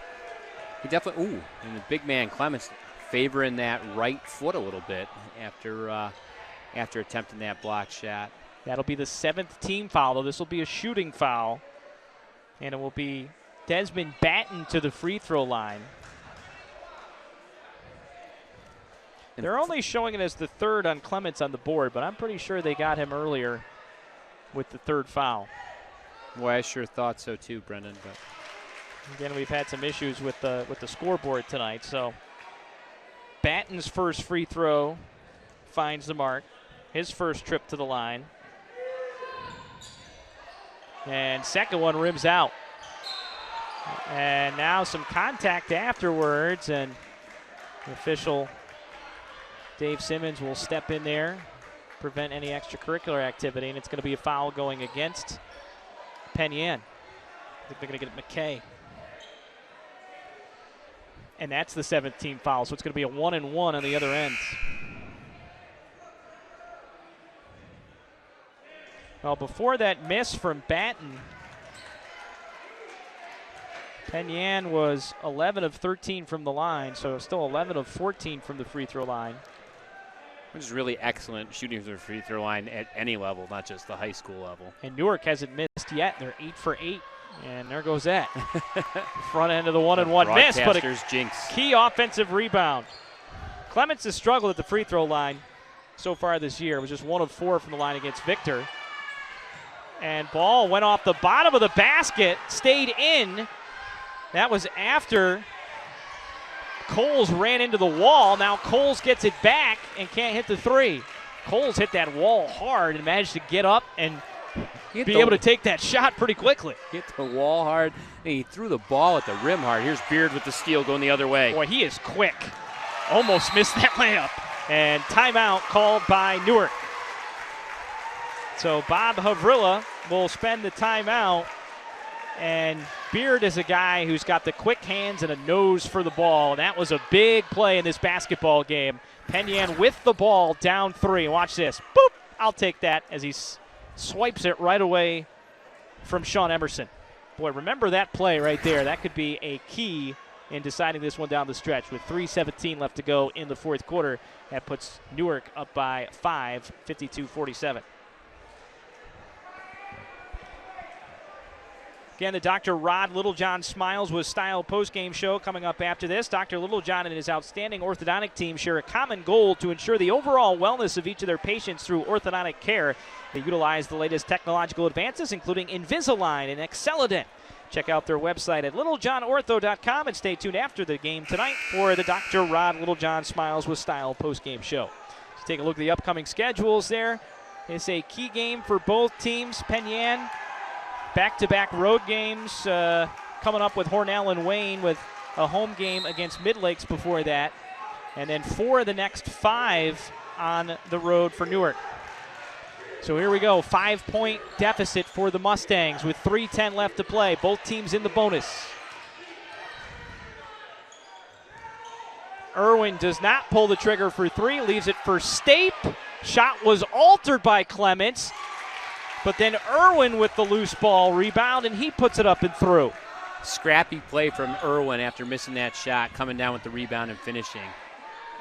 He definitely, and the big man Clements favoring that right foot a little bit after attempting that block shot. That'll be the 7th team foul, though. This will be a shooting foul, and it will be Desmond Batten to the free throw line. They're only showing it as the 3rd on Clements on the board, but I'm pretty sure they got him earlier with the 3rd foul. Well, I sure thought so too, Brendan. But again, we've had some issues with the scoreboard tonight. So Batten's first free throw finds the mark. His first trip to the line. And second one rims out. And now some contact afterwards, and official Dave Simmons will step in there, prevent any extracurricular activity, and it's going to be a foul going against Penn Yan. I think they're going to get McKay. And that's the 7th team foul, so it's going to be a 1-and-1 on the other end. Well, before that miss from Batten, Penn Yan was 11 of 13 from the line, so still 11 of 14 from the free throw line. Which is really excellent shooting from the free throw line at any level, not just the high school level. And Newark hasn't missed yet. They're 8 for 8, and there goes that. Front end of the 1-and-1 miss, but a jinx. Key offensive rebound. Clements has struggled at the free throw line so far this year. It was just 1 of 4 from the line against Victor. And ball went off the bottom of the basket, stayed in. That was after Coles ran into the wall. Now Coles gets it back and can't hit the three. Coles hit that wall hard and managed to get up and be able to take that shot pretty quickly. Hit the wall hard, and he threw the ball at the rim hard. Here's Beard with the steal going the other way. Boy, he is quick. Almost missed that layup. And timeout called by Newark. So Bob Havrilla will spend the timeout. And Beard is a guy who's got the quick hands and a nose for the ball. And that was a big play in this basketball game. Penn Yan with the ball down 3. Watch this. Boop! I'll take that as he swipes it right away from Sean Emerson. Boy, remember that play right there. That could be a key in deciding this one down the stretch. With 3:17 left to go in the fourth quarter, that puts Newark up by 5, 52-47. Again, the Dr. Rod Littlejohn Smiles with Style postgame show coming up after this. Dr. Littlejohn and his outstanding orthodontic team share a common goal to ensure the overall wellness of each of their patients through orthodontic care. They utilize the latest technological advances, including Invisalign and Excellident. Check out their website at littlejohnortho.com and stay tuned after the game tonight for the Dr. Rod Littlejohn Smiles with Style postgame show. Let's take a look at the upcoming schedules there. It's a key game for both teams. Penn Yan, back-to-back road games coming up with Hornell and Wayne, with a home game against Mid-Lakes before that. And then 4 of the next 5 on the road for Newark. So here we go, 5-point deficit for the Mustangs with 3:10 left to play. Both teams in the bonus. Irwin does not pull the trigger for 3, leaves it for Stape. Shot was altered by Clements, but then Irwin with the loose ball rebound, and he puts it up and through. Scrappy play from Irwin after missing that shot, coming down with the rebound and finishing.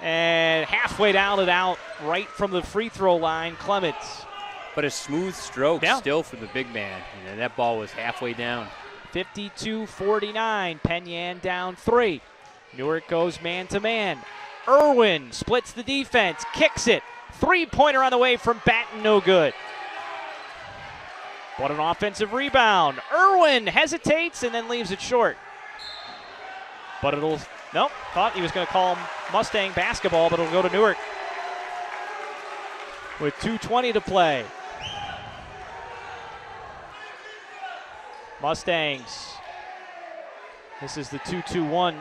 And halfway down and out, right from the free throw line, Clements. But a smooth stroke still for the big man. And that ball was halfway down. 52-49, Penn Yan down 3. Newark goes man-to-man. Irwin splits the defense, kicks it. 3-pointer on the way from Batten, no good. What an offensive rebound. Irwin hesitates and then leaves it short. But it'll, nope, thought he was going to call Mustang basketball, but it'll go to Newark. With 2:20 to play. Mustangs. This is the 2-2-1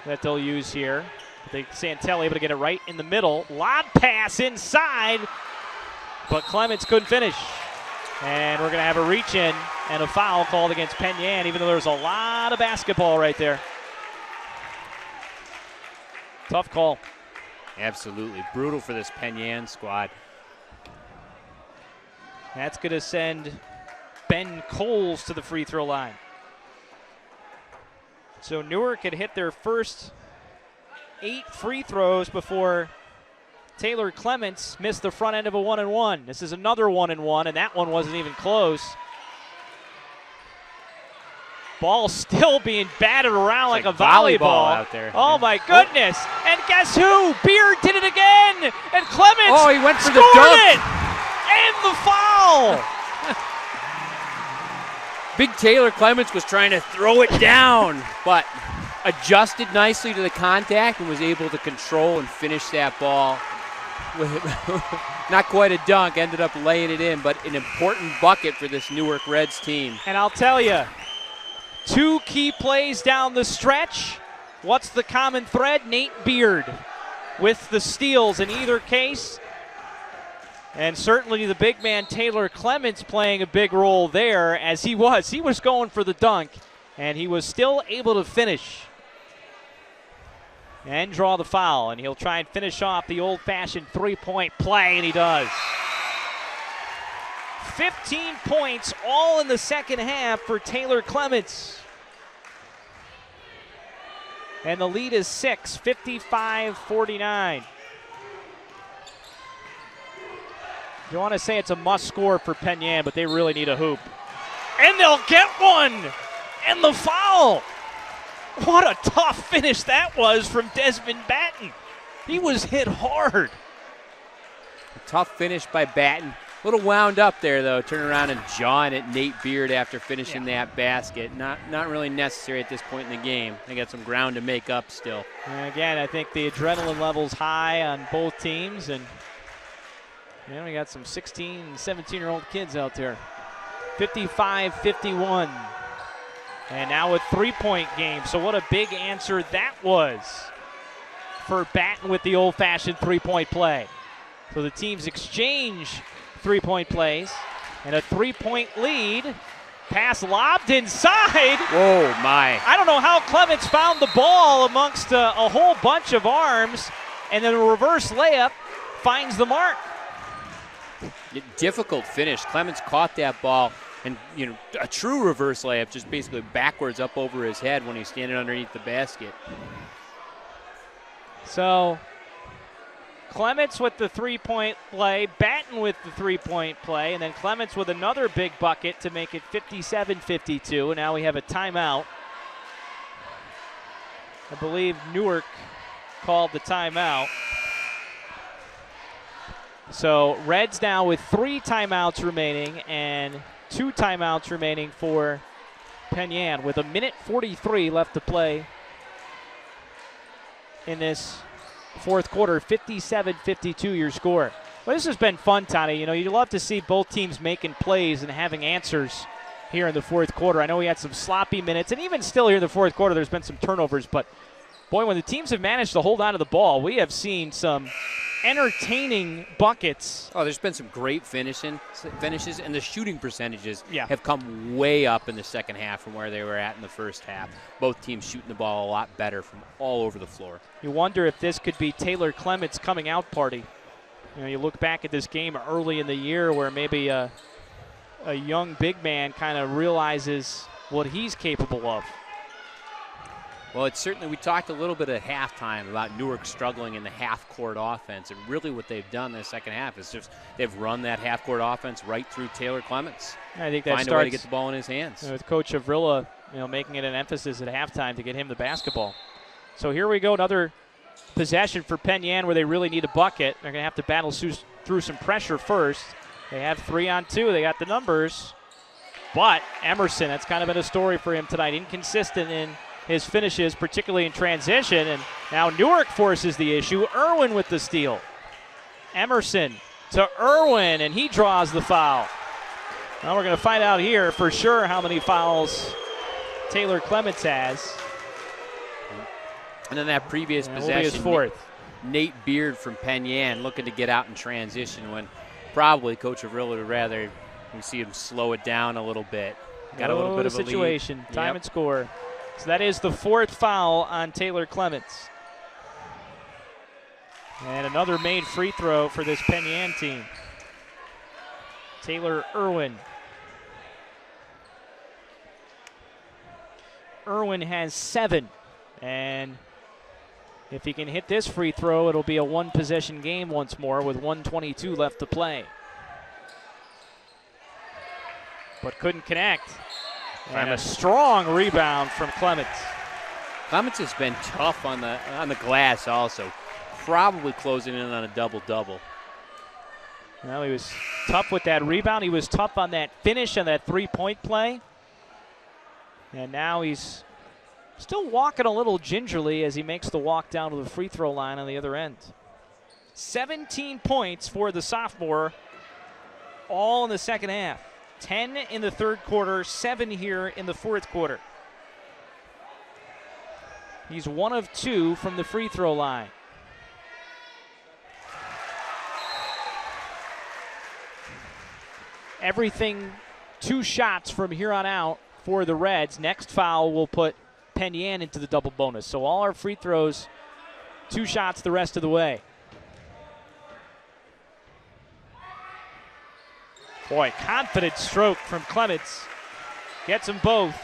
that they'll use here. I think Santelli able to get it right in the middle. Lob pass inside, but Clements couldn't finish. And we're going to have a reach-in and a foul called against Penn Yan, even though there's a lot of basketball right there. Tough call. Absolutely. Brutal for this Penn Yan squad. That's going to send Ben Coles to the free throw line. So Newark had hit their first 8 free throws before Taylor Clements missed the front end of a 1-and-1. This is another 1-and-1, and that one wasn't even close. Ball still being batted around like a volleyball out there. Oh my goodness! And guess who? Beard did it again, and Clements he went for the scored dunk. it, and the foul. Big Taylor Clements was trying to throw it down, but adjusted nicely to the contact and was able to control and finish that ball. Not quite a dunk, ended up laying it in, but an important bucket for this Newark Reds team. And I'll tell you, 2 key plays down the stretch. What's the common thread? Nate Beard with the steals in either case. And certainly the big man Taylor Clements playing a big role there, as he was going for the dunk, and he was still able to finish and draw the foul. And he'll try and finish off the old-fashioned 3-point play, and he does. 15 points all in the second half for Taylor Clements. And the lead is 6, 55-49. You want to say it's a must score for Penn Yan, but they really need a hoop. And they'll get one! And the foul! What a tough finish that was from Desmond Batten. He was hit hard. A tough finish by Batten. A little wound up there, though. Turn around and jawing at Nate Beard after finishing that basket. Not really necessary at this point in the game. They got some ground to make up still. And again, I think the adrenaline level's high on both teams, and we got some 16 and 17-year-old kids out there. 55-51. And now a three-point game. So what a big answer that was for Batten with the old-fashioned three-point play. So the teams exchange three-point plays, and a three-point lead. Pass lobbed inside. Whoa, my. I don't know how Clements found the ball amongst a whole bunch of arms, and then a reverse layup finds the mark. Difficult finish. Clements caught that ball, and a true reverse layup, just basically backwards up over his head when he's standing underneath the basket. So Clements with the three-point play, Batten with the three-point play, and then Clements with another big bucket to make it 57-52. And now we have a timeout. I believe Newark called the timeout. So Reds now with 3 timeouts remaining and 2 timeouts remaining for Penn with 1:43 left to play in this fourth quarter. 57-52 your score. Well, this has been fun, Tony. You love to see both teams making plays and having answers here in the fourth quarter. I know we had some sloppy minutes, and even still here in the fourth quarter there's been some turnovers, but boy, when the teams have managed to hold on to the ball, we have seen some entertaining buckets. Oh, there's been some great finishes, and the shooting percentages Yeah. have come way up in the second half from where they were at in the first half. Both teams shooting the ball a lot better from all over the floor. You wonder if this could be Taylor Clements' coming out party. You look back at this game early in the year where maybe a young big man kind of realizes what he's capable of. Well, it's certainly, we talked a little bit at halftime about Newark struggling in the half-court offense, and really what they've done in the second half is just they've run that half-court offense right through Taylor Clements. I think that Find starts a way to get the ball in his hands. With Coach Avrilla, making it an emphasis at halftime to get him the basketball. So here we go, another possession for Penn where they really need a bucket. They're going to have to battle through some pressure first. They have 3-on-2. They got the numbers. But Emerson, that's kind of been a story for him tonight. Inconsistent in his finishes, particularly in transition. And now Newark forces the issue. Irwin with the steal. Emerson to Irwin, and he draws the foul. Now we're going to find out here for sure how many fouls Taylor Clements has. And then that previous possession, his fourth. Nate Beard from Penn looking to get out in transition when probably Coach Avrilla would rather we see him slow it down a little bit. Got a little bit of a situation. lead. Time and score. So that is the fourth foul on Taylor Clements. And another made free throw for this Penn team. Taylor Irwin. Irwin has 7. And if he can hit this free throw, it'll be a one-possession game once more with 1:22 left to play. But couldn't connect. And a strong rebound from Clements. Clements has been tough on the glass also. Probably closing in on a double-double. Well, he was tough with that rebound. He was tough on that finish on that three-point play. And now he's still walking a little gingerly as he makes the walk down to the free throw line on the other end. 17 points for the sophomore, all in the second half. 10 in the third quarter, 7 here in the fourth quarter. He's 1 of 2 from the free throw line. Everything 2 shots from here on out for the Reds. Next foul will put Penn into the double bonus. So all our free throws, 2 shots the rest of the way. Boy, confident stroke from Clements. Gets them both.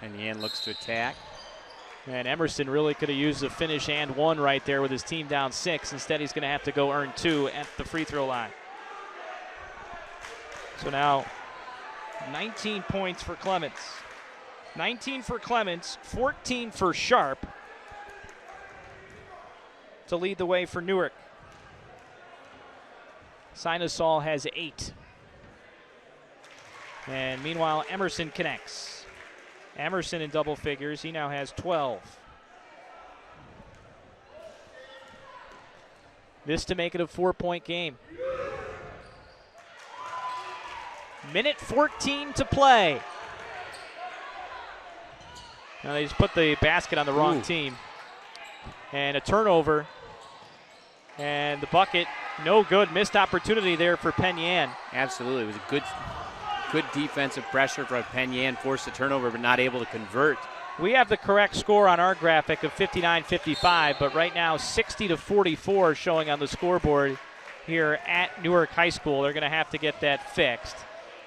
And Yan looks to attack. And Emerson really could have used a finish and 1 right there with his team down 6. Instead, he's going to have to go earn 2 at the free throw line. So now 19 points for Clements. 19 for Clements, 14 for Sharp to lead the way for Newark. Sinusol has 8. And meanwhile, Emerson connects. Emerson in double figures. He now has 12. This to make it a 4-point game. Minute 14 to play. Now they just put the basket on the wrong team. And a turnover. And the bucket, no good. Missed opportunity there for Penn Yan. Absolutely. It was a good defensive pressure for Penn Yan. Forced the turnover, but not able to convert. We have the correct score on our graphic of 59-55, but right now 60-44 showing on the scoreboard here at Newark High School. They're going to have to get that fixed.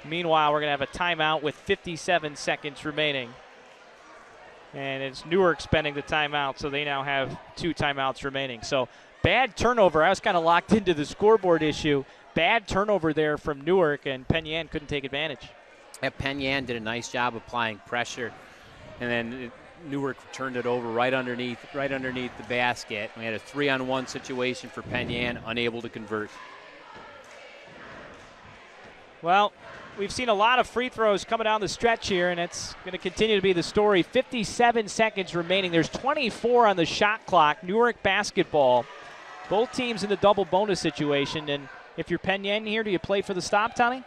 Meanwhile, we're going to have a timeout with 57 seconds remaining. And it's Newark spending the timeout, so they now have 2 timeouts remaining. So bad turnover. I was kind of locked into the scoreboard issue. Bad turnover there from Newark, and Penn Yan couldn't take advantage. Yeah, Penn Yan did a nice job applying pressure, and then Newark turned it over right underneath the basket. We had a 3-on-1 situation for Penn Yan, unable to convert. Well, we've seen a lot of free throws coming down the stretch here, and it's going to continue to be the story. 57 seconds remaining. There's 24 on the shot clock. Newark basketball. Both teams in the double bonus situation, and if you're Penn Yan here, do you play for the stop, Tommy?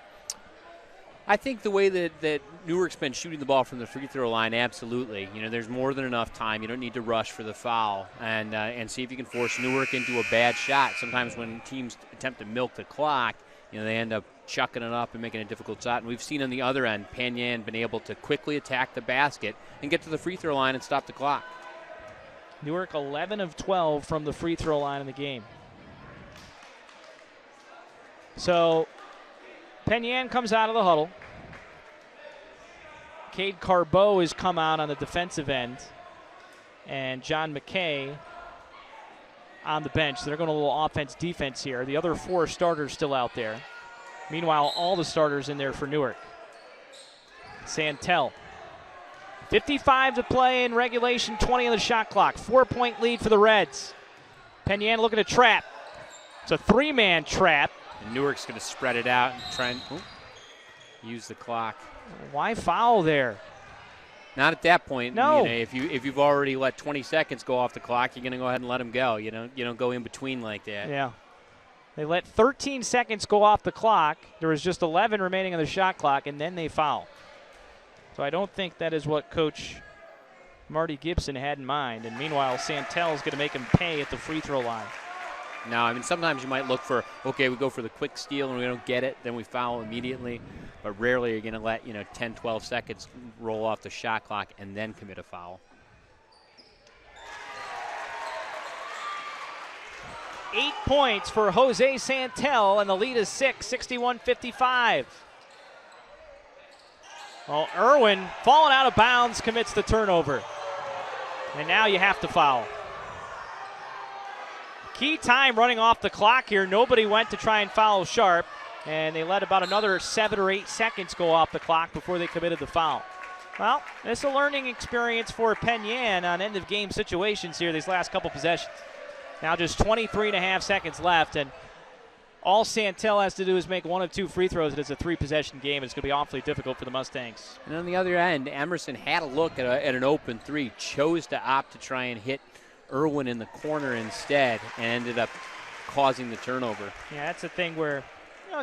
I think the way that Newark's been shooting the ball from the free throw line, absolutely. You know, there's more than enough time. You don't need to rush for the foul and see if you can force Newark into a bad shot. Sometimes when teams attempt to milk the clock, you know, they end up chucking it up and making a difficult shot. And we've seen on the other end, Penn Yan been able to quickly attack the basket and get to the free throw line and stop the clock. Newark 11 of 12 from the free throw line in the game. So Penn Yan comes out of the huddle. Cade Carbeau has come out on the defensive end. And John McKay on the bench. They're going a little offense-defense here. The other 4 starters still out there. Meanwhile, all the starters in there for Newark. Santel. 55 to play in regulation, 20 on the shot clock. 4-point lead for the Reds. Penn Yan looking to trap. It's a 3-man trap. And Newark's going to spread it out and try and use the clock. Why foul there? Not at that point. No. You know, if you've already let 20 seconds go off the clock, you're going to go ahead and let him go. You don't go in between like that. Yeah. They let 13 seconds go off the clock. There was just 11 remaining on the shot clock, and then they foul. So I don't think that is what Coach Marty Gibson had in mind. And meanwhile, Santel's going to make him pay at the free throw line. No, I mean, sometimes you might look for, okay, we go for the quick steal and we don't get it, then we foul immediately. But rarely you're going to let, 10, 12 seconds roll off the shot clock and then commit a foul. 8 points for Jose Santel, and the lead is 6, 61-55. Well, Irwin, falling out of bounds, commits the turnover. And now you have to foul. Key time running off the clock here. Nobody went to try and foul Sharp, and they let about another 7 or 8 seconds go off the clock before they committed the foul. Well, it's a learning experience for Penn Yan on end-of-game situations here these last couple possessions. Now just 23.5 seconds left, and all Santel has to do is make 1 of 2 free throws, and it's a 3-possession game. It's going to be awfully difficult for the Mustangs. And on the other end, Emerson had a look at an open 3, chose to opt to try and hit Irwin in the corner instead, and ended up causing the turnover. Yeah, that's the thing where,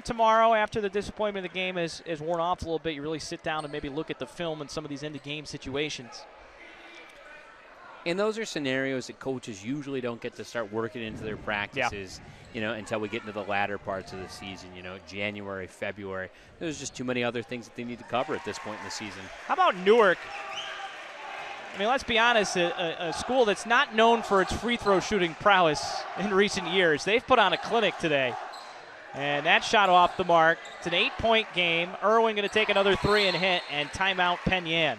tomorrow after the disappointment of the game is worn off a little bit, you really sit down and maybe look at the film and some of these end-of-game situations. And those are scenarios that coaches usually don't get to start working into their practices, until we get into the latter parts of the season, January, February. There's just too many other things that they need to cover at this point in the season. How about Newark? I mean, let's be honest, a school that's not known for its free throw shooting prowess in recent years. They've put on a clinic today. And that shot off the mark. It's an 8-point game. Irwin going to take another 3 and hit, and timeout Penn Yan.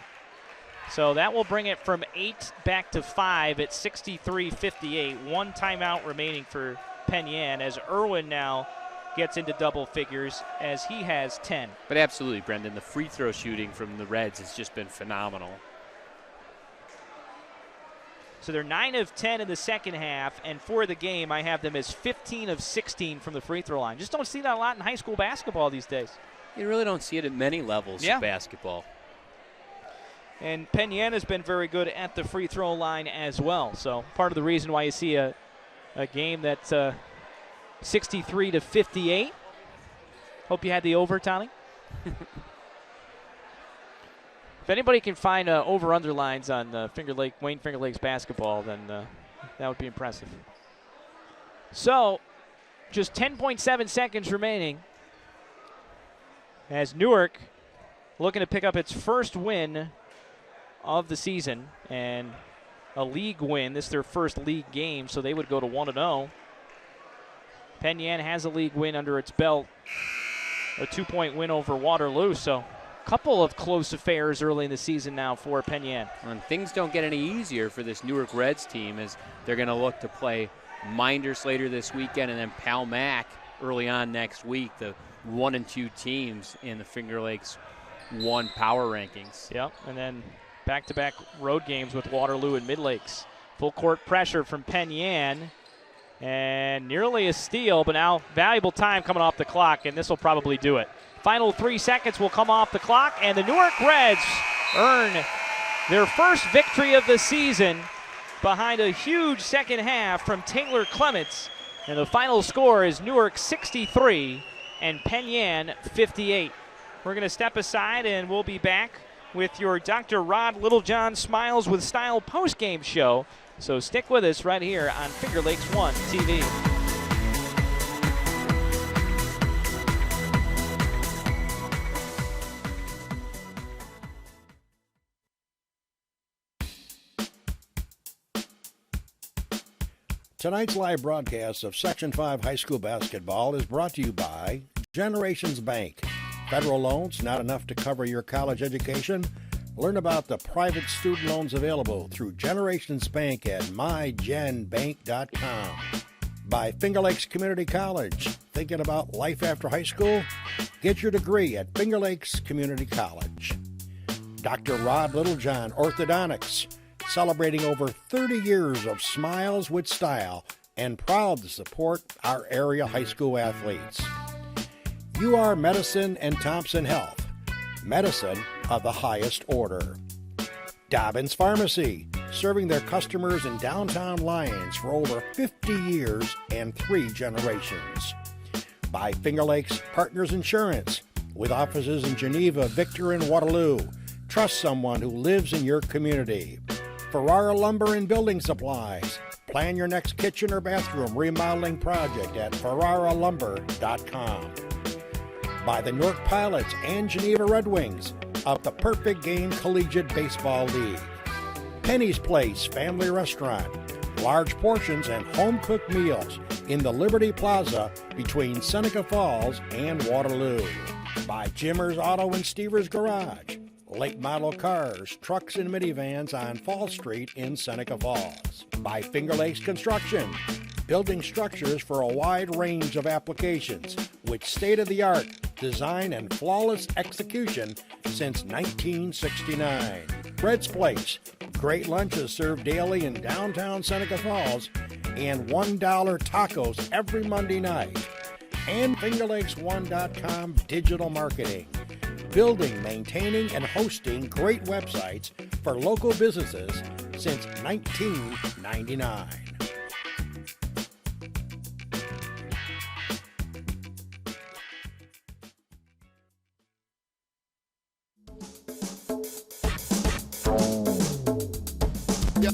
So that will bring it from 8 back to 5 at 63-58. 1 timeout remaining for Penn Yan as Irwin now gets into double figures as he has 10. But absolutely, Brendan, the free throw shooting from the Reds has just been phenomenal. So they're 9 of 10 in the second half, and for the game, I have them as 15 of 16 from the free throw line. Just don't see that a lot in high school basketball these days. You really don't see it at many levels of basketball. And Penn has been very good at the free throw line as well. So part of the reason why you see a game that's 63 to 58. Hope you had the over, Tommy. If anybody can find over-under lines on Wayne Finger Lakes basketball, then that would be impressive. So, just 10.7 seconds remaining as Newark looking to pick up its first win of the season and a league win. This is their first league game, so they would go to 1-0. Penn has a league win under its belt, a 2-point win over Waterloo, so a couple of close affairs early in the season now for Penn. And things don't get any easier for this Newark Reds team as they're going to look to play Minders later this weekend and then Pal Mac early on next week, the 1 and 2 teams in the Finger Lakes 1 power rankings. Yep, and then back-to-back road games with Waterloo and Mid-Lakes. Full court pressure from Penn and nearly a steal, but now valuable time coming off the clock, and this will probably do it. Final 3 seconds will come off the clock, and the Newark Reds earn their first victory of the season behind a huge second half from Taylor Clements. And the final score is Newark 63 and Penn 58. We're going to step aside, and we'll be back with your Dr. Rod Littlejohn Smiles with Style postgame show. So stick with us right here on Finger Lakes 1 TV. Tonight's live broadcast of Section 5 high school basketball is brought to you by Generations Bank. Federal loans not enough to cover your college education? Learn about the private student loans available through Generations Bank at mygenbank.com. By Finger Lakes Community College. Thinking about life after high school? Get your degree at Finger Lakes Community College. Dr. Rod Littlejohn Orthodontics. Celebrating over 30 years of smiles with style and proud to support our area high school athletes. UR Medicine and Thompson Health. Medicine of the highest order. Dobbins Pharmacy, serving their customers in downtown Lyons for over 50 years and 3 generations. By Finger Lakes Partners Insurance, with offices in Geneva, Victor, and Waterloo. Trust someone who lives in your community. Ferrara Lumber and Building Supplies. Plan your next kitchen or bathroom remodeling project at ferraralumber.com. By the Newark Pilots and Geneva Red Wings of the Perfect Game Collegiate Baseball League. Penny's Place Family Restaurant. Large portions and home-cooked meals in the Liberty Plaza between Seneca Falls and Waterloo. By Jimmer's Auto and Stevers Garage. Late model cars, trucks, and minivans on Fall Street in Seneca Falls. By Finger Lakes Construction, building structures for a wide range of applications with state-of-the-art design and flawless execution since 1969. Red's Place, great lunches served daily in downtown Seneca Falls, and $1 tacos every Monday night. And FingerLakes1.com digital marketing. Building, maintaining, and hosting great websites for local businesses since 1999. Yeah.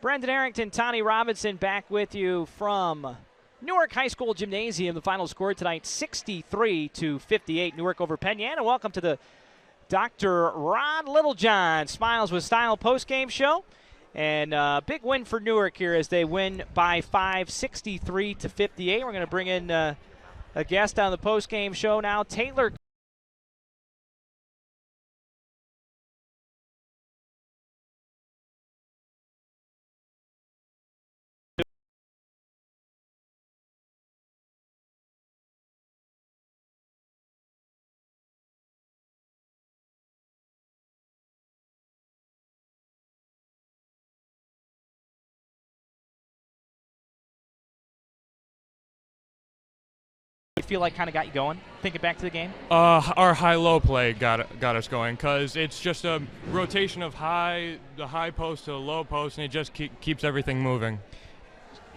Brendan Harrington, Tane Robinson back with you from Newark High School Gymnasium. The final score tonight, 63-58, Newark over Penn. And welcome to the Dr. Rod Littlejohn Smiles with Style postgame show. And big win for Newark here as they win by 5, 63-58. We're going to bring in a guest on the postgame show now, Taylor. Feel like kind of got you going, thinking back to the game? Our high-low play got us going because it's just a rotation of the high post to the low post, and it just keeps everything moving.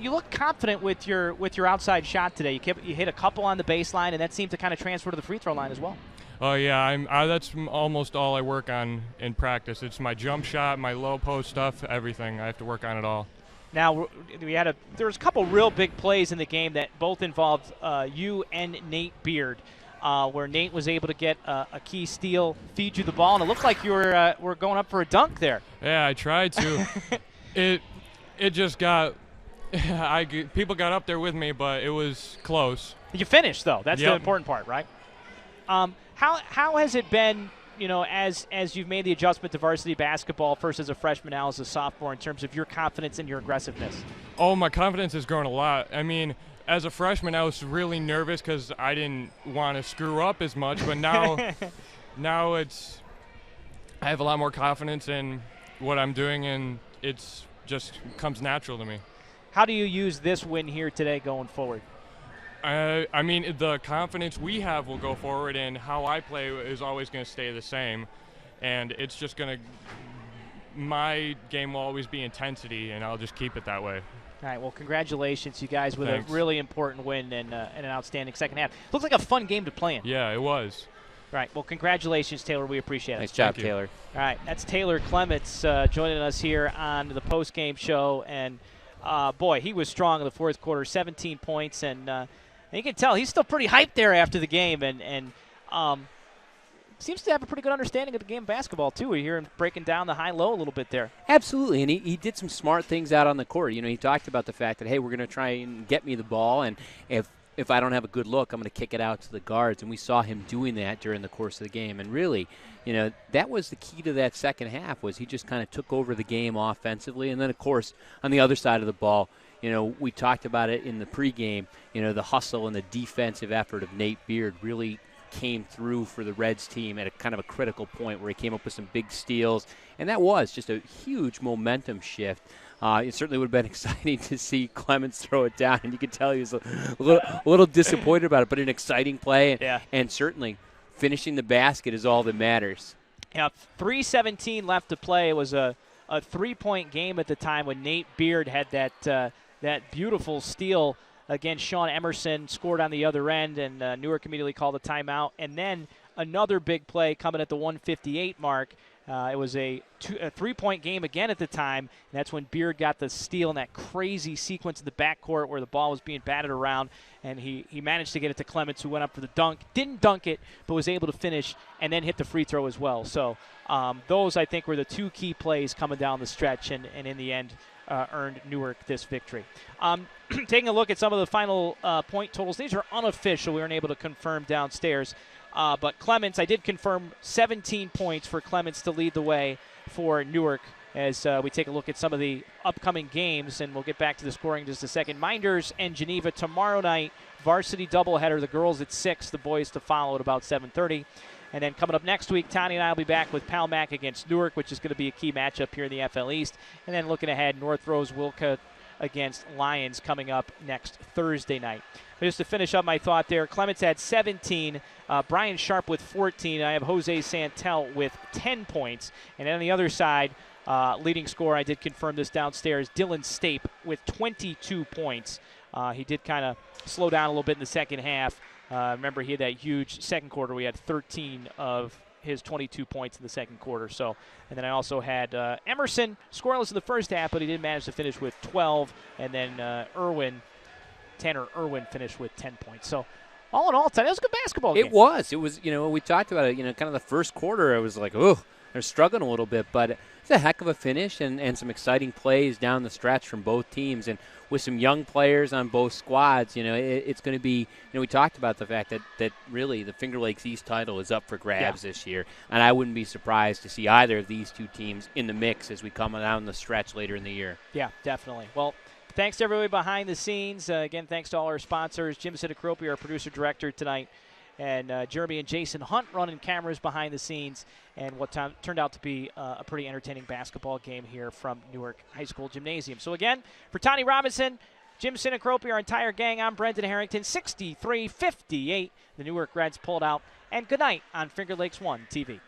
You look confident with your outside shot today. You hit a couple on the baseline, and that seemed to kind of transfer to the free throw line as well. Oh yeah, that's almost all I work on in practice. It's my jump shot, my low post stuff, everything. I have to work on it all. Now, there was a couple real big plays in the game that both involved you and Nate Beard, where Nate was able to get a key steal, feed you the ball, and it looked like you were going up for a dunk there. Yeah, I tried to. it just got people got up there with me, but it was close. You finished though. That's Yep. the important part, right? How has it been? You know, as you've made the adjustment to varsity basketball, first as a freshman, now as a sophomore, in terms of your confidence and your aggressiveness? Oh, my confidence has grown a lot. I mean, as a freshman, I was really nervous because I didn't want to screw up as much, but now I have a lot more confidence in what I'm doing, and it's just comes natural to me. How do you use this win here today going forward? I mean, the confidence we have will go forward, and how I play is always going to stay the same. And it's just going to – my game will always be intensity, and I'll just keep it that way. All right, well, congratulations, you guys, with Thanks. a really important win and an outstanding second half. Looks like a fun game to play in. Yeah, it was. All right, well, congratulations, Taylor. We appreciate it. Nice job, Taylor. All right, that's Taylor Clements joining us here on the post-game show. And, boy, he was strong in the fourth quarter, 17 points. And you can tell he's still pretty hyped there after the game. And seems to have a pretty good understanding of the game of basketball, too. We hear him breaking down the high-low a little bit there. Absolutely, and he did some smart things out on the court. You know, he talked about the fact that, hey, we're going to try and get me the ball, and if I don't have a good look, I'm going to kick it out to the guards. And we saw him doing that during the course of the game. And really, you know, that was the key to that second half, was he just kind of took over the game offensively. And then, of course, on the other side of the ball, you know, we talked about it in the pregame, you know, the hustle and the defensive effort of Nate Beard really came through for the Reds team at a kind of a critical point where he came up with some big steals. And that was just a huge momentum shift. It certainly would have been exciting to see Clements throw it down, and you could tell he was a little disappointed about it, but an exciting play, and certainly finishing the basket is all that matters. Yeah, 3:17 left to play. It was a 3-point game at the time when Nate Beard had that beautiful steal against Sean Emerson, scored on the other end, and Newark immediately called a timeout. And then another big play coming at the 1:58 mark. It was a 3-point game again at the time, and that's when Beard got the steal in that crazy sequence in the backcourt where the ball was being batted around, and he managed to get it to Clements, who went up for the dunk. Didn't dunk it, but was able to finish and then hit the free throw as well. So those, I think, were the two key plays coming down the stretch, and in the end earned Newark this victory. Taking a look at some of the final point totals. These are unofficial. We weren't able to confirm downstairs. But Clements, I did confirm 17 points for Clements to lead the way for Newark as we take a look at some of the upcoming games, and we'll get back to the scoring in just a second. Minders and Geneva tomorrow night, varsity doubleheader. The girls at 6, the boys to follow at about 7:30. And then coming up next week, Tony and I will be back with Palmac against Newark, which is going to be a key matchup here in the FL East. And then looking ahead, North Rose Wilka against Lions coming up next Thursday night. But just to finish up my thought there, Clements had 17, Brian Sharp with 14. I have Jose Santel with 10 points. And on the other side, leading scorer, I did confirm this downstairs, Dylan Stape with 22 points. He did kind of slow down a little bit in the second half. Remember, he had that huge second quarter. We had 13 of his 22 points in the second quarter. So, and then I also had Emerson scoreless in the first half, but he did manage to finish with 12, and then Tanner Irwin finished with 10 points. So, all in all, it was a good basketball game. It was. It was, we talked about it, kind of the first quarter, it was like, they're struggling a little bit, but it's a heck of a finish and some exciting plays down the stretch from both teams. And with some young players on both squads, it's going to be, we talked about the fact that really the Finger Lakes East title is up for grabs this year. And I wouldn't be surprised to see either of these two teams in the mix as we come down the stretch later in the year. Yeah, definitely. Well, thanks to everybody behind the scenes. Again, thanks to all our sponsors. Jim Sidicropi, our producer-director tonight, and Jeremy and Jason Hunt running cameras behind the scenes, and what turned out to be a pretty entertaining basketball game here from Newark High School Gymnasium. So again, for Tani Robinson, Jim Sidicropi, our entire gang, I'm Brendan Harrington, 63-58. The Newark Reds pulled out, and good night on Finger Lakes 1 TV.